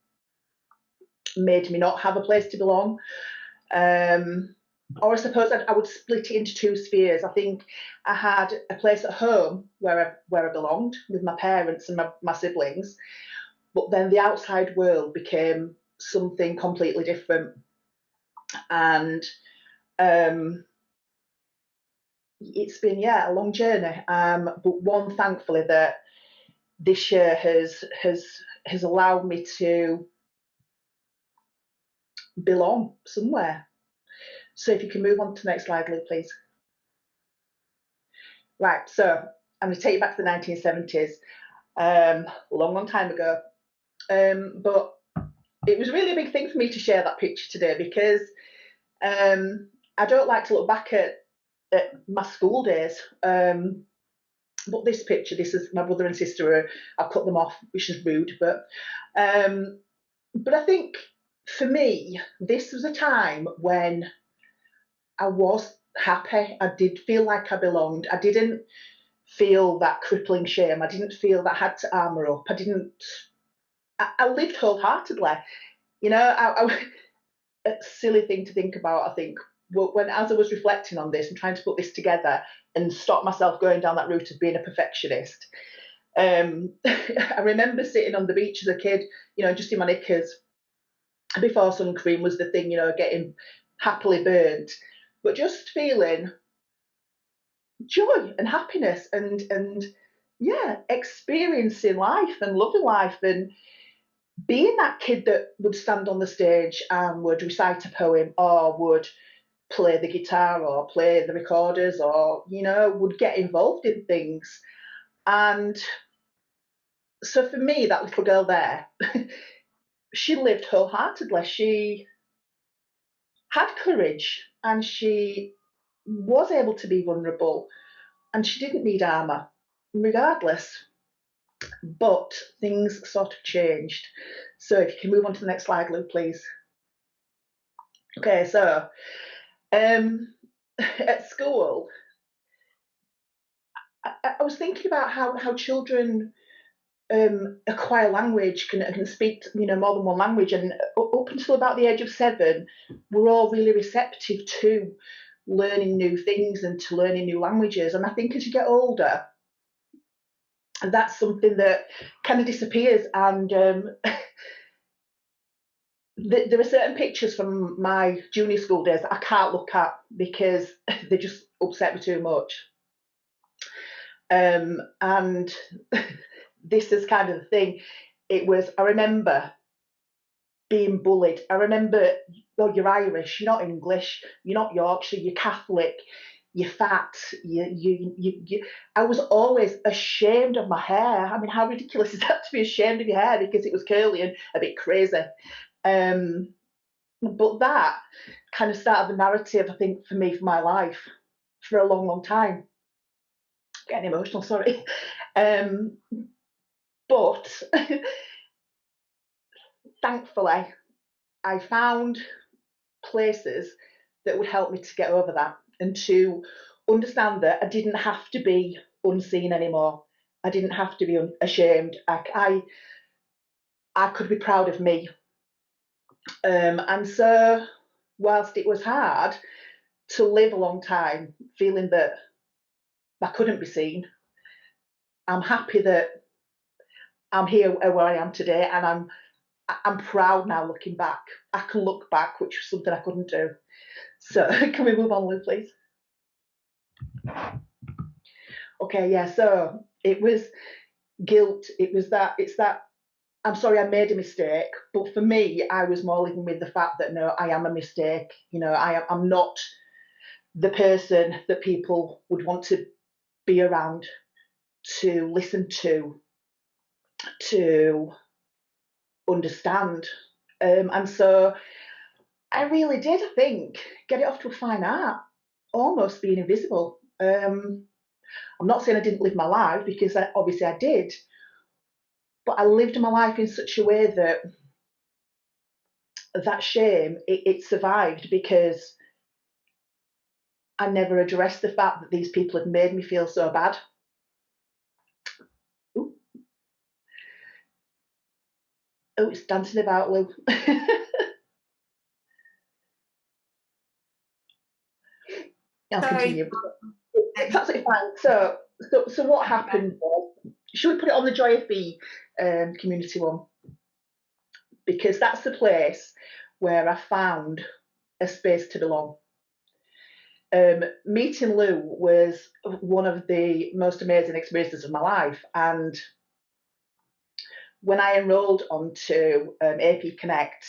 made me not have a place to belong. Or I suppose I would split it into two spheres. I think I had a place at home where I belonged with my parents and my siblings, but then the outside world became something completely different. And it's been, yeah, a long journey, but one, thankfully, that this year has allowed me to belong somewhere. So if you can move on to the next slide, Lou, please. Right, so I'm going to take you back to the 1970s, long time ago. But it was really a big thing for me to share that picture today because I don't like to look back at my school days. But this picture, this is my brother and sister. I've cut them off, which is rude. But I think for me, this was a time when I was happy. I did feel like I belonged. I didn't feel that crippling shame. I didn't feel that I had to armour up. I lived wholeheartedly. You know, a silly thing to think about, I think, as I was reflecting on this and trying to put this together and stop myself going down that route of being a perfectionist. I remember sitting on the beach as a kid, you know, just in my knickers, before sun cream was the thing, you know, getting happily burnt, but just feeling joy and happiness and yeah, experiencing life and loving life and being that kid that would stand on the stage and would recite a poem or would play the guitar or play the recorders or, you know, would get involved in things. And so for me, that little girl there, she lived wholeheartedly. She had courage and she was able to be vulnerable and she didn't need armour regardless. But things sort of changed. So if you can move on to the next slide, Lou, please. Okay, so at school, I was thinking about how children acquire language, can speak, you know, more than one language, and up until about the age of 7, we're all really receptive to learning new things and to learning new languages. And I think as you get older, that's something that kind of disappears. And there are certain pictures from my junior school days that I can't look at because they just upset me too much. And this is kind of the thing. I remember being bullied. I remember, well, you're Irish, you're not English, you're not Yorkshire, you're Catholic, you're fat, I was always ashamed of my hair. I mean, how ridiculous is that to be ashamed of your hair because it was curly and a bit crazy? But that kind of started the narrative, I think, for me, for my life, for a long, long time. Getting emotional, sorry. But thankfully, I found places that would help me to get over that and to understand that I didn't have to be unseen anymore. I didn't have to be ashamed. I could be proud of me. And so whilst it was hard to live a long time feeling that I couldn't be seen, I'm happy that I'm here where I am today, and I'm proud now looking back. I can look back, which was something I couldn't do. So can we move on, Lou, please? Okay, yeah, so it was guilt. It's that I'm sorry I made a mistake, but for me, I was more living with the fact that no, I am a mistake. You know, I'm not the person that people would want to be around, to listen to understand. And so I really did, I think, get it off to a fine art, almost being invisible. I'm not saying I didn't live my life, because obviously I did, but I lived my life in such a way that that shame, it survived, because I never addressed the fact that these people had made me feel so bad. Ooh. Oh, it's dancing about, Lou. I'll continue. It's absolutely fine. So what happened was, should we put it on the Joy FB community one? Because that's the place where I found a space to belong. Meeting Lou was one of the most amazing experiences of my life, and when I enrolled onto AP Connect,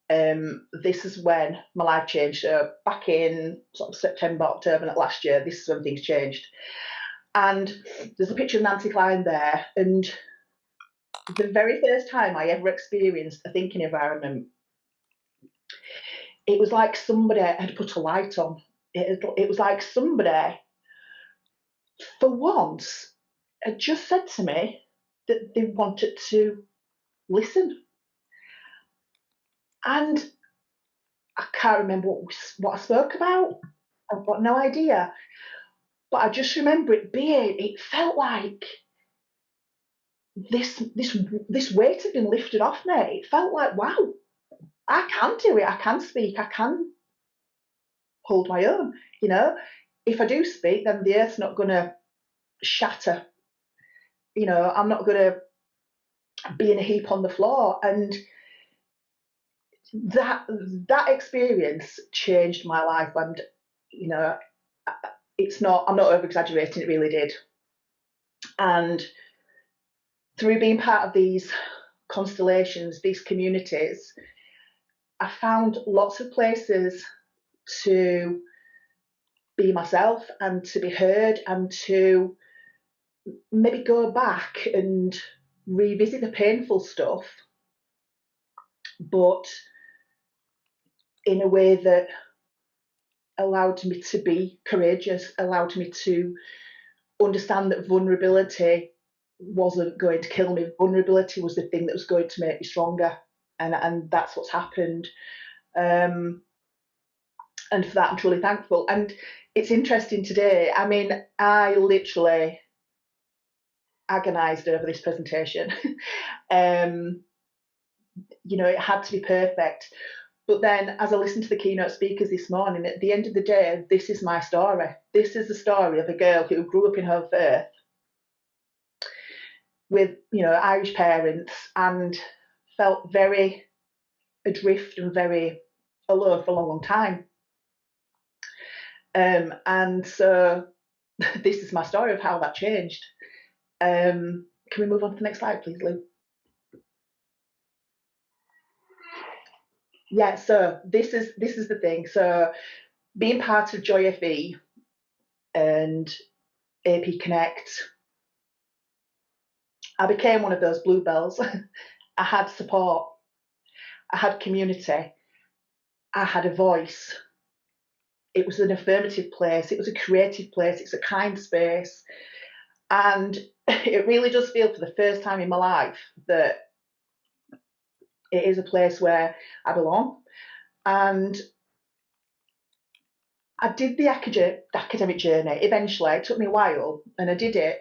this is when my life changed. So back in sort of September, October last year, this is when things changed. And there's a picture of Nancy Klein there, and the very first time I ever experienced a thinking environment, it was like somebody had put a light on. It was like somebody, for once, had just said to me that they wanted to listen. And I can't remember what I spoke about. I've got no idea. But I just remember it felt like this weight had been lifted off me. It felt like, wow, I can do it. I can speak. I can hold my own. You know, if I do speak, then the earth's not going to shatter. You know, I'm not going to be in a heap on the floor. And that experience changed my life. And, you know, I'm not over exaggerating, it really did. And through being part of these constellations, these communities, I found lots of places to be myself and to be heard, and to maybe go back and revisit the painful stuff, but in a way that allowed me to be courageous, allowed me to understand that vulnerability wasn't going to kill me. Vulnerability was the thing that was going to make me stronger, and that's what's happened. And for that, I'm truly thankful. And it's interesting today. I mean, I literally agonized over this presentation. You know, it had to be perfect. But then, as I listened to the keynote speakers this morning, at the end of the day, this is my story. This is the story of a girl who grew up in Hove Firth with, you know, Irish parents, and felt very adrift and very alone for a long, long time. And so this is my story of how that changed. Can we move on to the next slide, please, Lou? Yeah, so this is the thing. So being part of Joy FE and AP Connect, I became one of those bluebells. I had support, I had community, I had a voice. It was an affirmative place, it was a creative place, it's a kind space. And it really does feel, for the first time in my life, that it is a place where I belong. And I did the academic journey. Eventually, it took me a while, and I did it,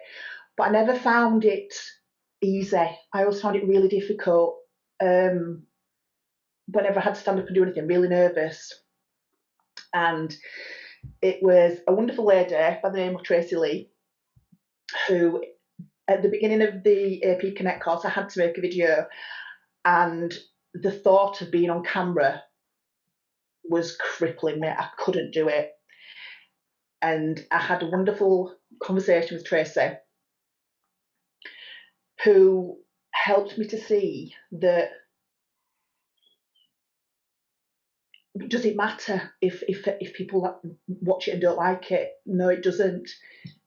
but I never found it easy. I always found it really difficult. whenever I had to stand up and do anything, really nervous. And it was a wonderful lady by the name of Tracy Lee, who at the beginning of the AP Connect course, I had to make a video, and the thought of being on camera was crippling me. I couldn't do it. And I had a wonderful conversation with Tracy, who helped me to see that does it matter if people watch it and don't like it? No, it doesn't,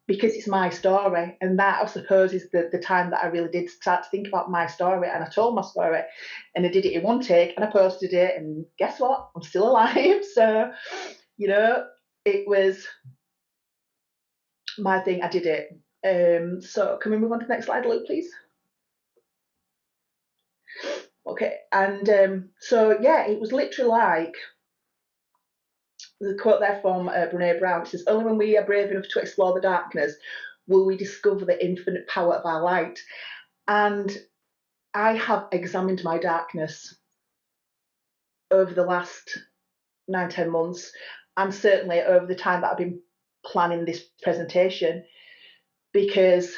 because it's my story. And that, I suppose, is the time that I really did start to think about my story. And I told my story, and I did it in one take, and I posted it, and guess what? I'm still alive. So, you know, it was my thing. I did it. So can we move on to the next slide, Luke, please? Okay. And so, yeah, it was literally like the quote there from Brene Brown. It says, only when we are brave enough to explore the darkness will we discover the infinite power of our light. And I have examined my darkness over the last 9-10 months, and certainly over the time that I've been planning this presentation, because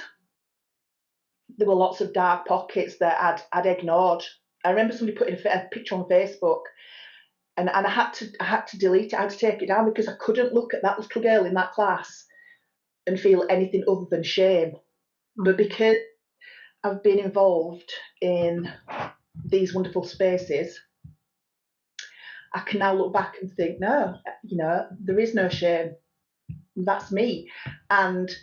there were lots of dark pockets that I'd ignored. I remember somebody putting a picture on Facebook, and I had to delete it. I had to take it down because I couldn't look at that little girl in that class and feel anything other than shame. But because I've been involved in these wonderful spaces, I can now look back and think, no, you know, there is no shame. That's me. And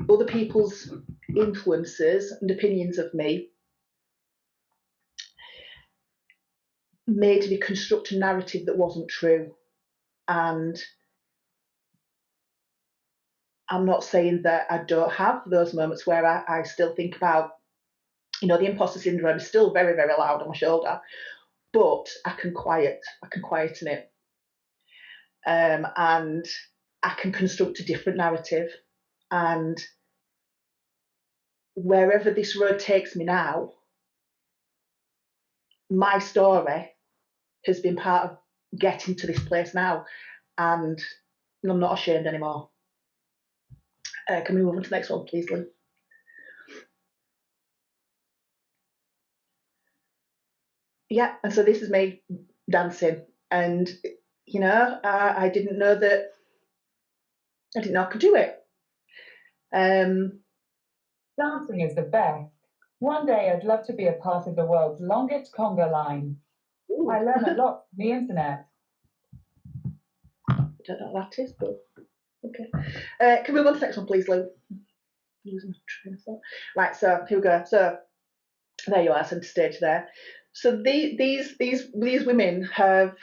other people's influences and opinions of me made me construct a narrative that wasn't true. And I'm not saying that I don't have those moments where I still think about, you know, the imposter syndrome is still very, very loud on my shoulder, but I can quieten it. And I can construct a different narrative. And wherever this road takes me now, my story has been part of getting to this place now, and I'm not ashamed anymore. Can we move on to the next one, please, Lee? Yeah, and so this is me dancing, and you know, I didn't know that I could do it. Dancing is the best. One day I'd love to be a part of the world's longest conga line. Ooh. I learn a lot from the internet. I don't know what that is, but okay. Can we move on to the next one, please, Lou? Losing my train of thought. Right, so here we go. So there you are, centre stage there. So these women have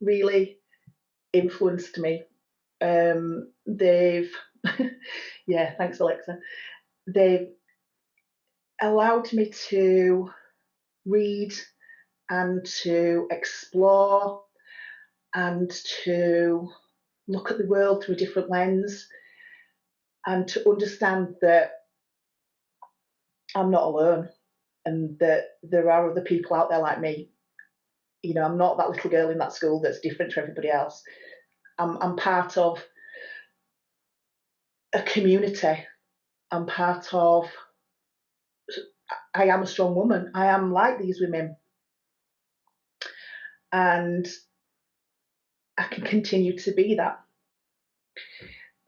really influenced me. They've, yeah, thanks, Alexa. They've allowed me to read and to explore and to look at the world through a different lens and to understand that I'm not alone and that there are other people out there like me. You know, I'm not that little girl in that school that's different to everybody else. I'm part of a community. I'm part of, I am a strong woman. I am like these women. And I can continue to be that.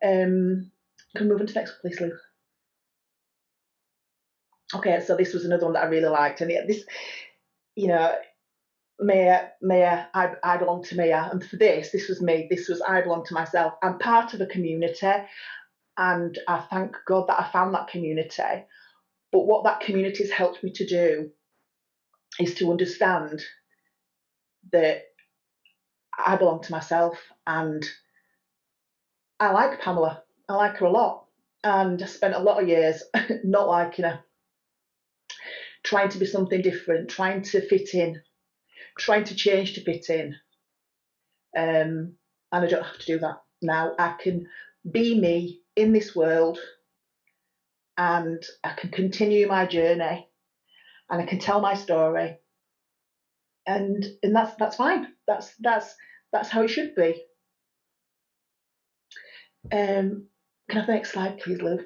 Can we move on to the next one, please, Lou? Okay, so this was another one that I really liked. And this, you know, Maya, I belong to Maya. And for this was me. This was, I belong to myself. I'm part of a community. And I thank God that I found that community. But what that community has helped me to do is to understand that I belong to myself, and I like Pamela. I like her a lot. And I spent a lot of years not liking her, trying to be something different, trying to fit in, trying to change to fit in. And I don't have to do that now. I can be me in this world, and I can continue my journey, and I can tell my story, and that's fine. That's how it should be. Can I have the next slide, please, Lou?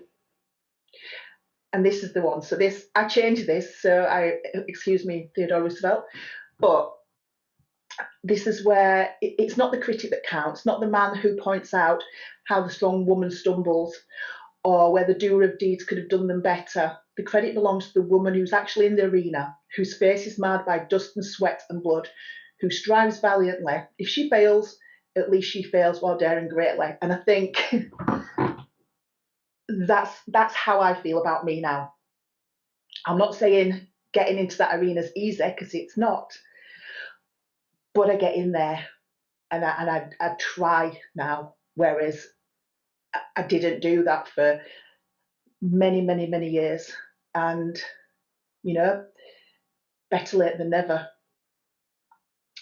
And this is the one. So this, I changed this. So excuse me, Theodore Roosevelt, but this is where it's not the critic that counts, not the man who points out how the strong woman stumbles or where the doer of deeds could have done them better. The credit belongs to the woman who's actually in the arena, whose face is marred by dust and sweat and blood, who strives valiantly. If she fails, at least she fails while daring greatly. And I think that's how I feel about me now. I'm not saying getting into that arena is easy, because it's not, but I get in there and I try now, whereas I didn't do that for many years. And you know, better late than never.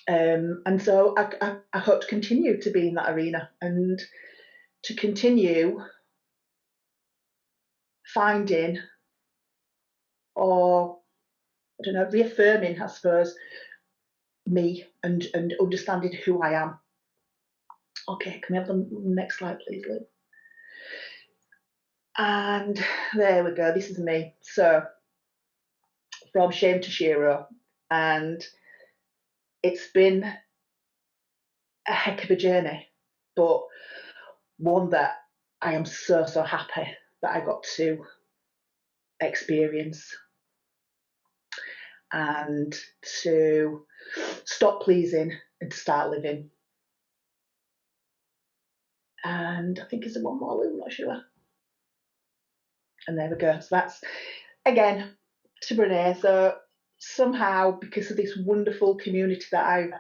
And so I hope to continue to be in that arena and to continue finding, or I don't know, reaffirming, I suppose, me and understanding who I am. Okay, can we have the next slide, please, Lou? And there we go. This is me. So from shame to Shero, and it's been a heck of a journey, but one that I am so happy that I got to experience, and to stop pleasing and to start living. And I think there's one more, Lou, I'm not sure. And there we go. So that's, again, to Brene. So somehow, because of this wonderful community that I've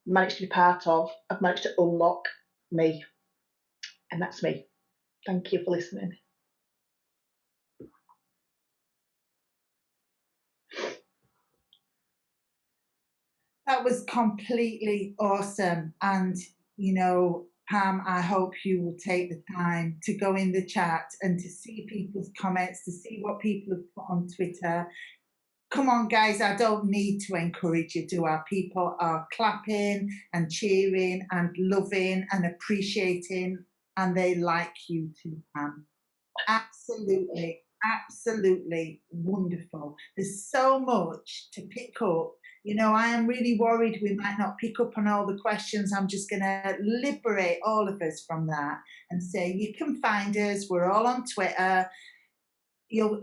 managed to be part of, I've managed to unlock me. And that's me. Thank you for listening. That was completely awesome. And, you know, Pam, I hope you will take the time to go in the chat and to see people's comments, to see what people have put on Twitter. Come on, guys, I don't need to encourage you, do I? People are clapping and cheering and loving and appreciating, and they like you too, Pam. Absolutely, absolutely wonderful. There's so much to pick up. You know, I am really worried we might not pick up on all the questions. I'm just going to liberate all of us from that and say, you can find us. We're all on Twitter. You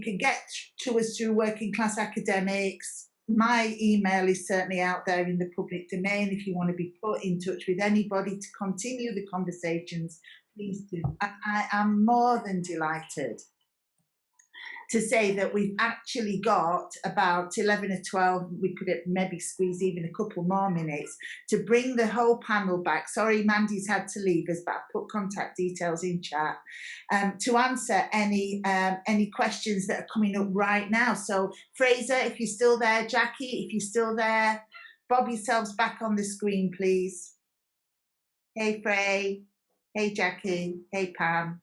can get to us through Working Class Academics. My email is certainly out there in the public domain. If you want to be put in touch with anybody to continue the conversations, please do. I am more than delighted to say that we've actually got about 11 or 12, we could maybe squeeze even a couple more minutes to bring the whole panel back. Sorry, Mandy's had to leave us, but I put contact details in chat to answer any questions that are coming up right now. So Fraser, if you're still there, Jacqui, if you're still there, bob yourselves back on the screen, please. Hey, Frey. Hey, Jacqui. Hey, Pam.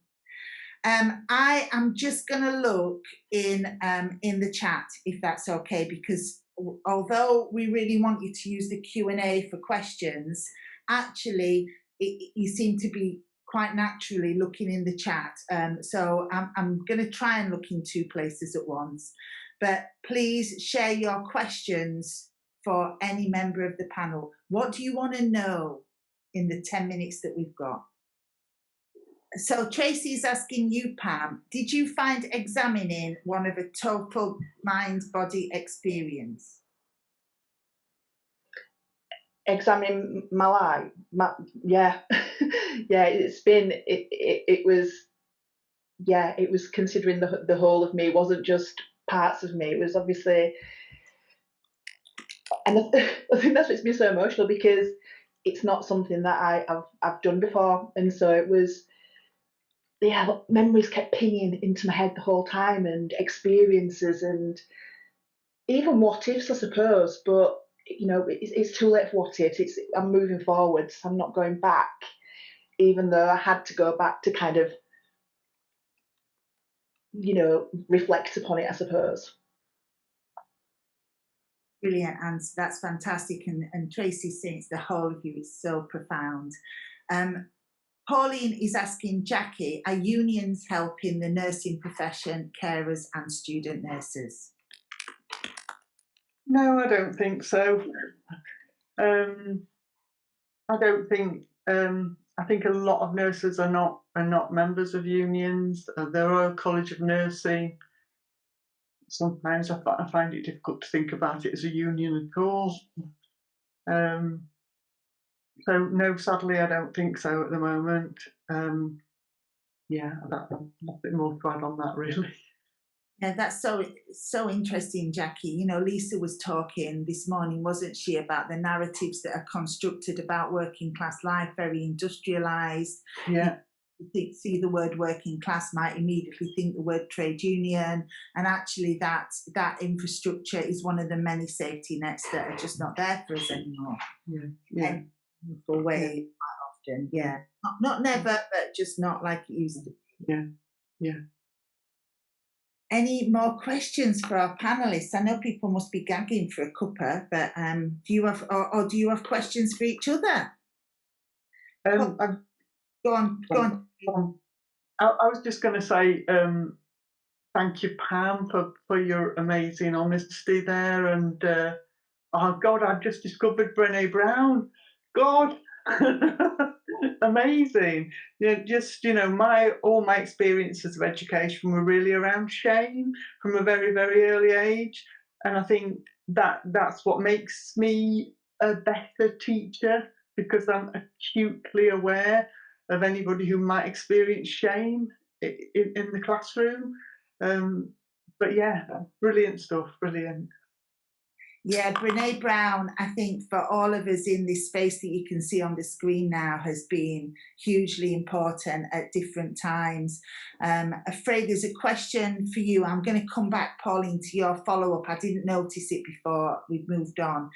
I am just going to look in the chat, if that's okay, because although we really want you to use the Q&A for questions, actually you seem to be quite naturally looking in the chat. So I'm going to try and look in two places at once. But please share your questions for any member of the panel. What do you want to know in the 10 minutes that we've got? So Tracy's asking you, Pam, did you find examining one of a total mind-body experience? Examining my life, yeah. Yeah, it was considering the whole of me. It wasn't just parts of me. It was obviously, and I think that's what's been so emotional, because it's not something that I've done before, and so it was. Yeah, memories kept pinging into my head the whole time, and experiences, and even what ifs, I suppose. But you know, it's too late for what ifs. I'm moving forwards. I'm not going back, even though I had to go back to kind of, you know, reflect upon it, I suppose. Brilliant answer. That's fantastic. And Tracy's saying it's the whole of you is so profound. Pauline is asking Jacqui, are unions helping the nursing profession, carers and student nurses? No, I don't think so. I don't think. I think a lot of nurses are not members of unions. The Royal College of Nursing. Sometimes I find it difficult to think about it as a union at all. So no, sadly, I don't think so at the moment. Yeah, nothing more to add on that, really. Yeah, that's so interesting, Jacqui. You know, Lisa was talking this morning, wasn't she, about the narratives that are constructed about working class life, very industrialised. Yeah. You see the word working class, might immediately think the word trade union, and actually that infrastructure is one of the many safety nets that are just not there for us anymore. Yeah. For way quite often, yeah. Not never, but just not like it used to be. Yeah. Any more questions for our panelists? I know people must be gagging for a cuppa, but do you have questions for each other? Go on. I was just going to say thank you, Pam, for your amazing honesty there. And oh God, I've just discovered Brené Brown. God, amazing. All my experiences of education were really around shame from a very, very early age. And I think that's what makes me a better teacher, because I'm acutely aware of anybody who might experience shame in the classroom. But yeah, brilliant stuff, brilliant. Yeah, Brené Brown, I think for all of us in this space that you can see on the screen now, has been hugely important at different times. Afraid there's a question for you. I'm going to come back, Pauline, to your follow-up. I didn't notice it before we moved on.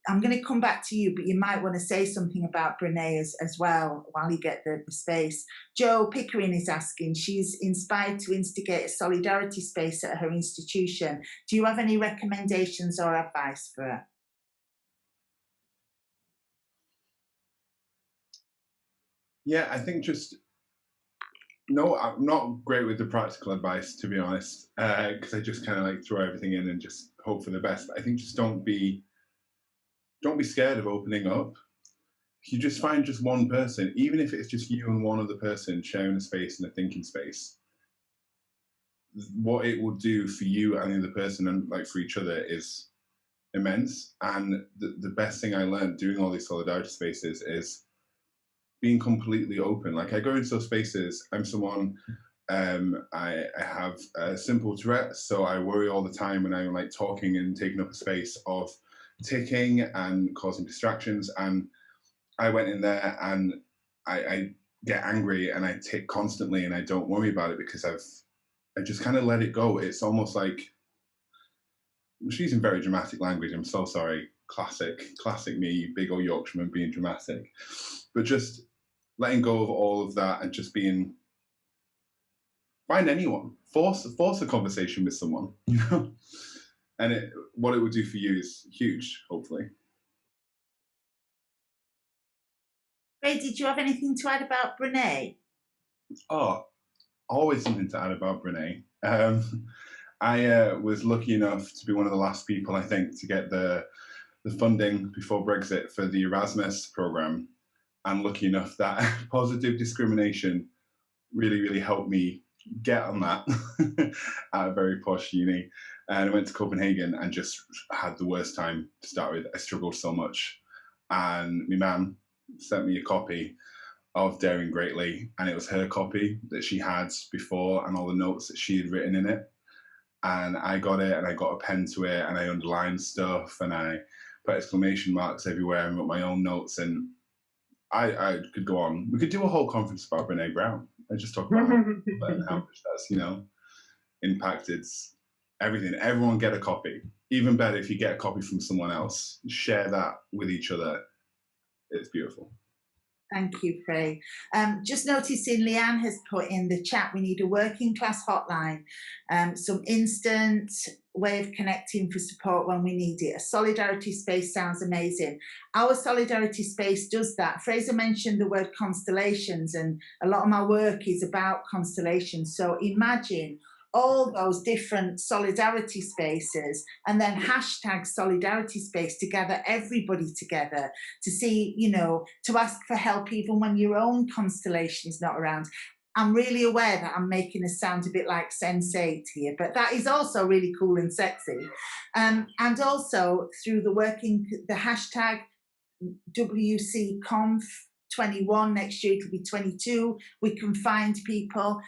I'm going to come back to you, but you might want to say something about Brené as well while you get the space. Jo Pickering is asking, she's inspired to instigate a solidarity space at her institution. Do you have any recommendations or advice for her? Yeah, I think no, I'm not great with the practical advice, to be honest, because I just kind of like throw everything in and just hope for the best. But I think just don't be scared of opening up. If you just find just one person, even if it's just you and one other person sharing a space and a thinking space, what it will do for you and the other person and like for each other is immense. And the best thing I learned doing all these solidarity spaces is being completely open. Like I go into those spaces, I'm someone, I have a simple Tourette, so I worry all the time when I'm like talking and taking up a space of ticking and causing distractions. And I went in there and I get angry and I tick constantly and I don't worry about it because I just kind of let it go. It's almost like, she's using very dramatic language. I'm so sorry. Classic me, big old Yorkshireman being dramatic. But just letting go of all of that and just find anyone, force a conversation with someone, you know? And what it would do for you is huge, hopefully. Ray, did you have anything to add about Brené? Oh, always something to add about Brené. I was lucky enough to be one of the last people, I think, to get the funding before Brexit for the Erasmus programme. And lucky enough that positive discrimination really, really helped me get on that at a very posh uni. And I went to Copenhagen and just had the worst time to start with. I struggled so much. And my mum sent me a copy of Daring Greatly, and it was her copy that she had before and all the notes that she had written in it. And I got it and I got a pen to it and I underlined stuff and I put exclamation marks everywhere and wrote my own notes. And I could go on. We could do a whole conference about Brené Brown and just talk about how much that's, impacted everything. Everyone get a copy. Even better if you get a copy from someone else. Share that with each other. It's beautiful. Thank you, Frey. Just noticing Leanne has put in the chat, we need a working class hotline, some instant way of connecting for support when we need it. A solidarity space sounds amazing. Our solidarity space does that. Fraser mentioned the word constellations, and a lot of my work is about constellations. So imagine all those different solidarity spaces and then hashtag solidarity space to gather everybody together to see, you know, to ask for help even when your own constellation is not around. I'm really aware that I'm making us sound a bit like Sense8 here, but that is also really cool and sexy. And also through the hashtag WCConf21, next year it'll be 22, we can find people.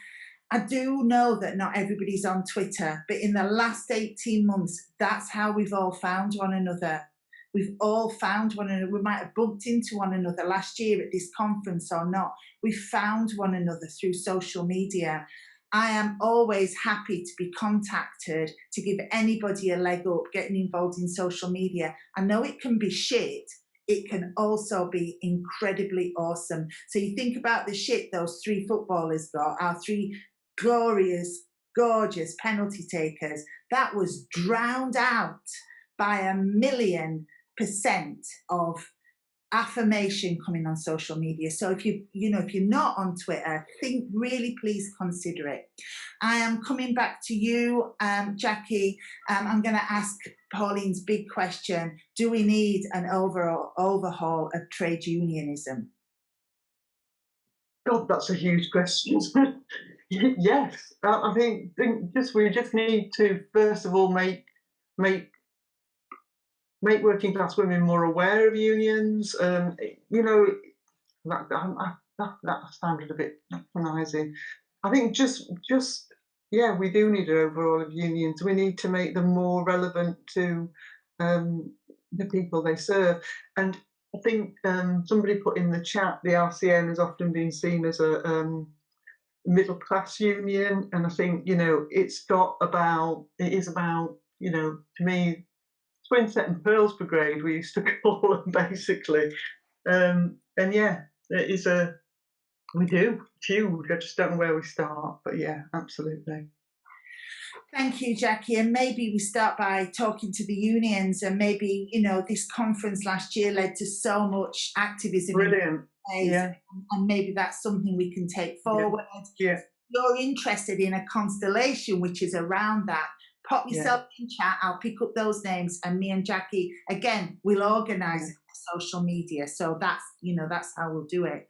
I do know that not everybody's on Twitter, but in the last 18 months, that's how we've all found one another. We've all found one another. We might have bumped into one another last year at this conference or not. We found one another through social media. I am always happy to be contacted to give anybody a leg up getting involved in social media. I know it can be shit. It can also be incredibly awesome. So you think about the shit those 3 footballers got, our 3 glorious, gorgeous penalty takers, that was drowned out by 1,000,000% of affirmation coming on social media. So if if you're not on Twitter, really please consider it. I am coming back to you, Jacqui. I'm going to ask Pauline's big question. Do we need an overhaul of trade unionism? God, that's a huge question. Yes, I think we just need to first of all make working class women more aware of unions. You know, that sounded a bit patronising. I think just we do need an overhaul of unions. We need to make them more relevant to the people they serve. And I think somebody put in the chat, the RCN has often been seen as a middle class union, and I think, you know, it is about, you know, to me, Twinset and Pearls Brigade, we used to call them basically. And yeah, it is we do, it's huge. I just don't know where we start, but yeah, absolutely. Thank you, Jacqui. And maybe we start by talking to the unions, and maybe, you know, this conference last year led to so much activism. Brilliant. Yeah. And maybe that's something we can take forward. Yeah. If you're interested in a constellation which is around that, pop yourself in chat. I'll pick up those names, and me and Jacqui, again, we'll organise social media. So that's, you know, that's how we'll do it.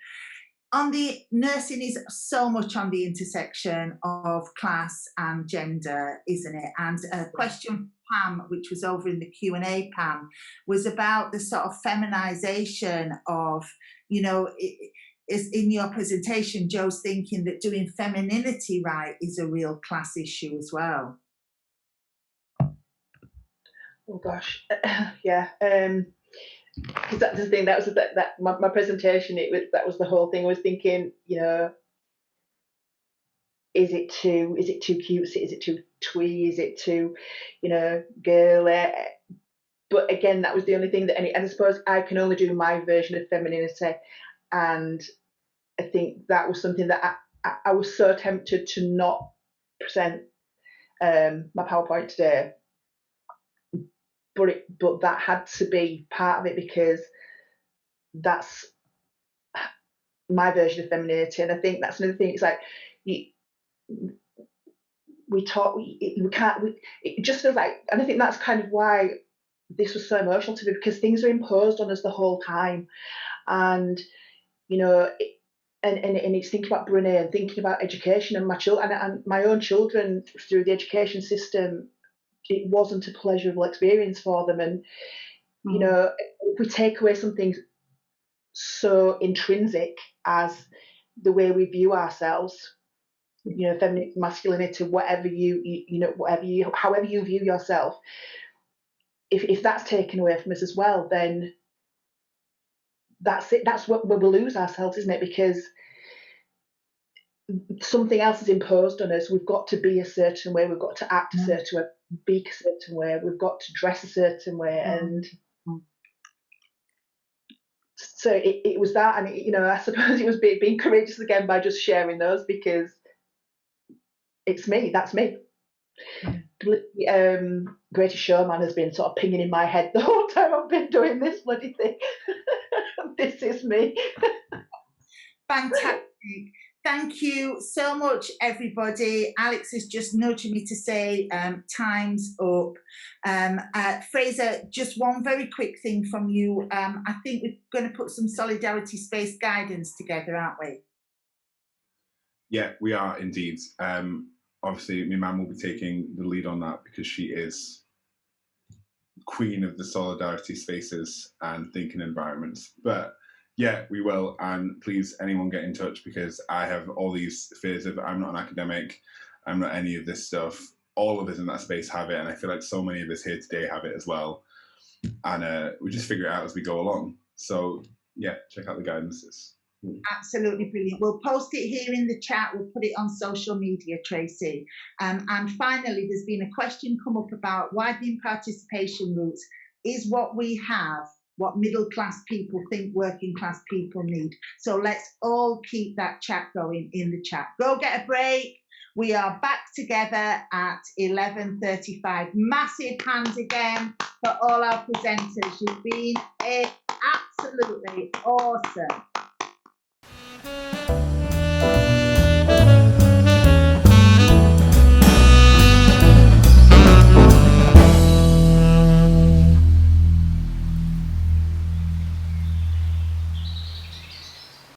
On the nursing is so much on the intersection of class and gender, isn't it? And a question from Pam, which was over in the Q&A, Pam, was about the sort of feminisation of, you know, is in your presentation, Joe's thinking that doing femininity right is a real class issue as well. Oh gosh, yeah. Because that's the thing. That was my presentation. That was the whole thing. I was thinking, you know, is it too cutesy? Is it too twee? Is it too, you know, girly? But again, that was the only thing that and I suppose I can only do my version of femininity, and I think that was something that I was so tempted to not present my PowerPoint today. But that had to be part of it, because that's my version of femininity. And I think that's another thing. It's like we can't. It just feels like, and I think that's kind of why this was so emotional to me, because things are imposed on us the whole time, and you know, and it's thinking about Brunei and thinking about education and my children and my own children through the education system. It wasn't a pleasurable experience for them, and you know, if we take away something so intrinsic as the way we view ourselves, you know, femininity, masculinity, whatever however you view yourself, if that's taken away from us as well, then that's it. That's what we'll lose ourselves, isn't it? Because something else is imposed on us. We've got to be a certain way. We've got to act a certain way, speak a certain way. We've got to dress a certain way, and so it was that, and you know, I suppose it was being courageous again by just sharing those, because it's me, that's me. Greatest Showman has been sort of pinging in my head the whole time I've been doing this bloody thing. This is me. Fantastic. Thank you so much, everybody. Alex is just nudging me to say time's up. Fraser, just one very quick thing from you. I think we're going to put some solidarity space guidance together, aren't we? Yeah, we are indeed. Obviously, my mum will be taking the lead on that because she is queen of the solidarity spaces and thinking environments. But yeah, we will. And please, anyone get in touch, because I have all these fears of I'm not an academic, I'm not any of this stuff. All of us in that space have it. And I feel like so many of us here today have it as well. And we just figure it out as we go along. So yeah, check out the guidances. Absolutely brilliant. We'll post it here in the chat. We'll put it on social media, Tracy. And finally, there's been a question come up about widening participation routes. Is what we have what middle class people think working class people need? So let's all keep that chat going in the chat. Go get a break. We are back together at 11:35. Massive hands again for all our presenters. You've been absolutely awesome.